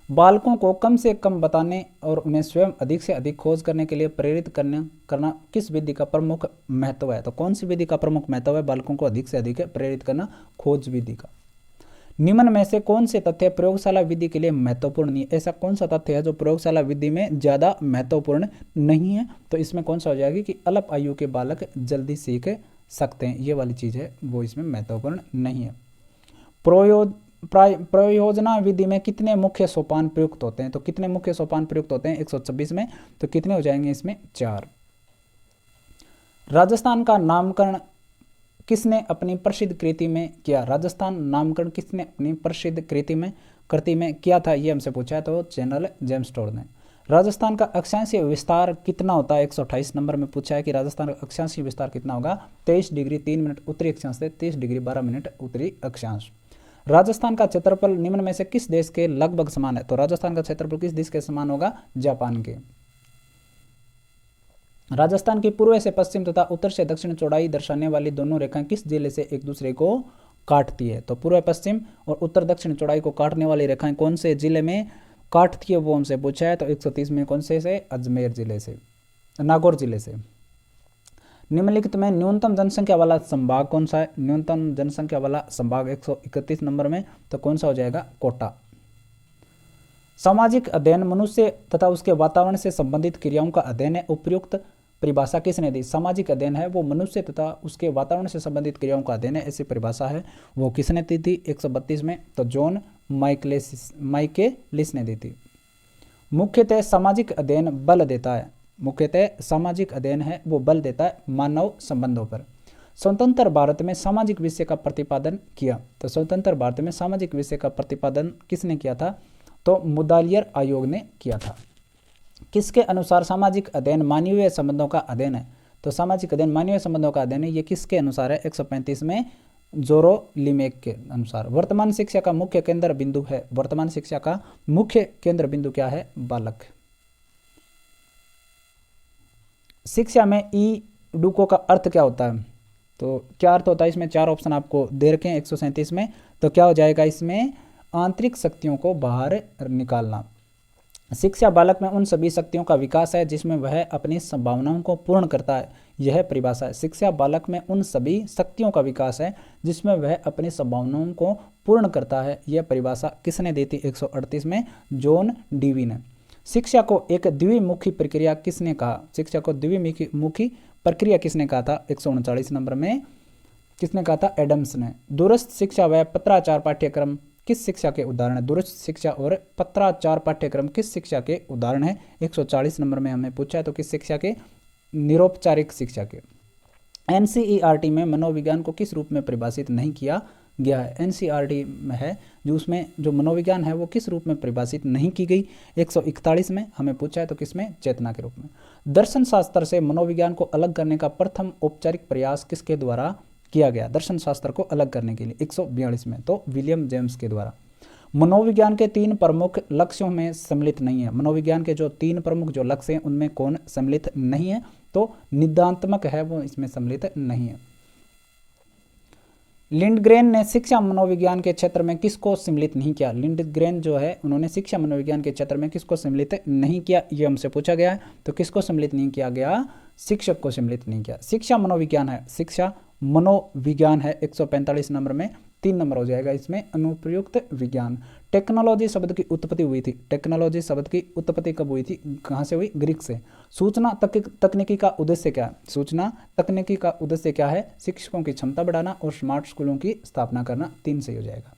A: बालकों को कम से कम बताने और उन्हें स्वयं अधिक से अधिक खोज करने के लिए प्रेरित करना किस विधि का प्रमुख महत्व है, तो कौन सी विधि का प्रमुख महत्व है, बालकों को अधिक से अधिक प्रेरित करना, खोज विधि का। निम्न में से कौन से तथ्य प्रयोगशाला विधि के लिए महत्वपूर्ण नहीं है, ऐसा कौन सा तथ्य है जो प्रयोगशाला विधि में ज़्यादा महत्वपूर्ण नहीं है, तो इसमें कौन सा हो जाएगा कि अल्प आयु के बालक जल्दी सीख सकते हैं, ये वाली चीज़ है वो इसमें महत्वपूर्ण नहीं है। प्रयोजना विधि में कितने मुख्य सोपान प्रयुक्त होते हैं, तो कितने मुख्य सोपान प्रयुक्त होते हैं 126 में, तो कितने हो जाएंगे इसमें, 4। राजस्थान का नामकरण किसने अपनी प्रसिद्ध कृति में किया, राजस्थान नामकरण किसने अपनी प्रसिद्ध कृति में किया था, ये हमसे पूछा है, तो जनरल जेम्स टोड ने। राजस्थान का अक्षांशीय विस्तार कितना होता है, 128 नंबर में पूछा है कि राजस्थान का अक्षांशीय विस्तार कितना होगा, 23 डिग्री 3 मिनट उत्तरी अक्षांश से 23 डिग्री 12 मिनट उत्तरी अक्षांश। राजस्थान का क्षेत्रफल निम्न में से किस देश के लगभग समान है, तो राजस्थान का क्षेत्रफल किस देश के समान होगा, जापान के। राजस्थान की पूर्व से पश्चिम तथा उत्तर से दक्षिण चौड़ाई दर्शाने वाली दोनों रेखाएं किस जिले से एक दूसरे को काटती है, तो पूर्व पश्चिम और उत्तर दक्षिण चौड़ाई को काटने वाली रेखाएं कौन से जिले में काटती है वो हमसे पूछा है, तो 130 में कौन से अजमेर जिले से, नागौर जिले से। निम्नलिखित में न्यूनतम जनसंख्या वाला संभाग कौन सा है, न्यूनतम जनसंख्या वाला संभाग 131 नंबर में, तो कौन सा हो जाएगा, कोटा। सामाजिक अध्ययन मनुष्य तथा उसके वातावरण से संबंधित क्रियाओं का अध्ययन है, उपयुक्त परिभाषा किसने दी, सामाजिक अध्ययन है वो मनुष्य तथा उसके वातावरण से संबंधित क्रियाओं का अध्ययन है, ऐसी परिभाषा है वो किसने दी थी 132 में, तो जॉन माइकेलिस ने दी थी। मुख्यतः सामाजिक अध्ययन बल देता है, मुख्यतः सामाजिक अध्ययन है वो बल देता है मानव संबंधों पर। स्वतंत्र भारत में सामाजिक विषय का प्रतिपादन किया, तो स्वतंत्र भारत में सामाजिक विषय का प्रतिपादन किसने किया था, तो मुदालियर आयोग ने किया था। किसके अनुसार सामाजिक अध्ययन मानवीय संबंधों का अध्ययन है, तो सामाजिक अध्ययन मानवीय संबंधों का अध्ययन है, ये किसके अनुसार है, 135 में जोरो लिमेक के अनुसार। वर्तमान शिक्षा का मुख्य केंद्र बिंदु है, वर्तमान शिक्षा का मुख्य केंद्र बिंदु क्या है, बालक। शिक्षा में ई डुको का अर्थ क्या होता है, तो क्या अर्थ होता है, इसमें 4 ऑप्शन आपको दे रखे हैं 137 में, तो क्या हो जाएगा इसमें, आंतरिक शक्तियों को बाहर निकालना। शिक्षा बालक में उन सभी शक्तियों का विकास है जिसमें वह अपनी संभावनाओं को पूर्ण करता है। यह परिभाषा है। शिक्षा बालक में उन सभी शक्तियों का विकास है जिसमें वह अपनी संभावनाओं को पूर्ण करता है। यह परिभाषा किसने दी थी? 138 में जॉन डीवी ने। शिक्षा को एक द्विमुखी प्रक्रिया किसने कहा? शिक्षा को द्विमुखी प्रक्रिया किसने कहा था? 139 नंबर में किसने कहा था? एडम्स ने। दूरस्थ शिक्षा व पत्राचार पाठ्यक्रम किस शिक्षा के उदाहरण है? दूरस्थ शिक्षा और पत्राचार पाठ्यक्रम किस शिक्षा के उदाहरण है? 140 नंबर में हमें पूछा है, तो किस शिक्षा के? निरौपचारिक शिक्षा के। एनसीईआरटी में मनोविज्ञान को किस रूप में परिभाषित नहीं किया गया है? एनसीईआरटी में है जो उसमें जो मनोविज्ञान है वो किस रूप में परिभाषित नहीं की गई? 141 में हमें पूछा है, तो किसमें? चेतना के रूप में। दर्शन शास्त्र से मनोविज्ञान को अलग करने का प्रथम औपचारिक प्रयास किसके द्वारा किया गया? दर्शन शास्त्र को अलग करने के लिए 142 में, तो विलियम जेम्स के द्वारा। मनोविज्ञान के 3 प्रमुख लक्ष्यों में सम्मिलित नहीं है। मनोविज्ञान के जो 3 प्रमुख जो लक्ष्य हैं उनमें कौन सम्मिलित नहीं है? तो निदानात्मक है वो इसमें सम्मिलित नहीं है। लिंडग्रेन ने शिक्षा मनोविज्ञान के क्षेत्र में किसको सम्मिलित नहीं किया? लिंडग्रेन जो है उन्होंने शिक्षा मनोविज्ञान के क्षेत्र में किसको सम्मिलित नहीं किया? ये हमसे पूछा गया है, तो किसको सम्मिलित नहीं किया गया? शिक्षक को सम्मिलित नहीं किया। शिक्षा मनोविज्ञान है, शिक्षा मनोविज्ञान है 145 नंबर में, 3 नंबर हो जाएगा इसमें अनुप्रयुक्त विज्ञान। टेक्नोलॉजी शब्द की उत्पत्ति हुई थी। टेक्नोलॉजी शब्द की उत्पत्ति कब हुई थी? कहाँ से हुई? ग्रीक से। सूचना तकनीकी का उद्देश्य क्या है? सूचना तकनीकी का उद्देश्य क्या है? शिक्षकों की क्षमता बढ़ाना और स्मार्ट स्कूलों की स्थापना करना। 3 से हो जाएगा।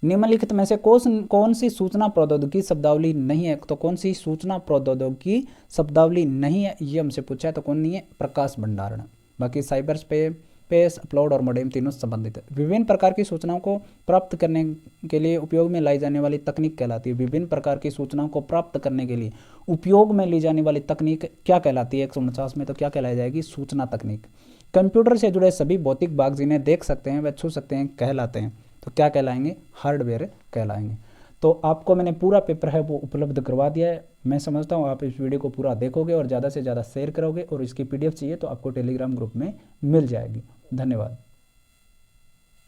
A: निम्नलिखित में से कौन सी सूचना प्रौद्योगिकी शब्दावली नहीं है? तो कौन सी सूचना प्रौद्योगिकी शब्दावली नहीं है ये हमसे पूछा है, तो कौन नहीं है? प्रकाश भंडारण। बाकी साइबर स्पेस, अपलोड और मॉडेम तीनों संबंधित है। विभिन्न प्रकार की सूचनाओं को प्राप्त करने के लिए उपयोग में लाई जाने वाली तकनीक कहलाती है। विभिन्न प्रकार की सूचनाओं को प्राप्त करने के लिए उपयोग में ली जाने वाली तकनीक क्या कहलाती है? 149 में तो क्या कहलाई जाएगी? सूचना तकनीक। कंप्यूटर से जुड़े सभी भौतिक भाग जिन्हें देख सकते हैं व छू सकते हैं कहलाते हैं, तो क्या कहलाएंगे? हार्डवेयर कहलाएंगे। तो आपको मैंने पूरा पेपर है वो उपलब्ध करवा दिया है। मैं समझता हूँ आप इस वीडियो को पूरा देखोगे और ज़्यादा से ज़्यादा शेयर करोगे, और इसकी PDF चाहिए तो आपको टेलीग्राम ग्रुप में मिल जाएगी। धन्यवाद।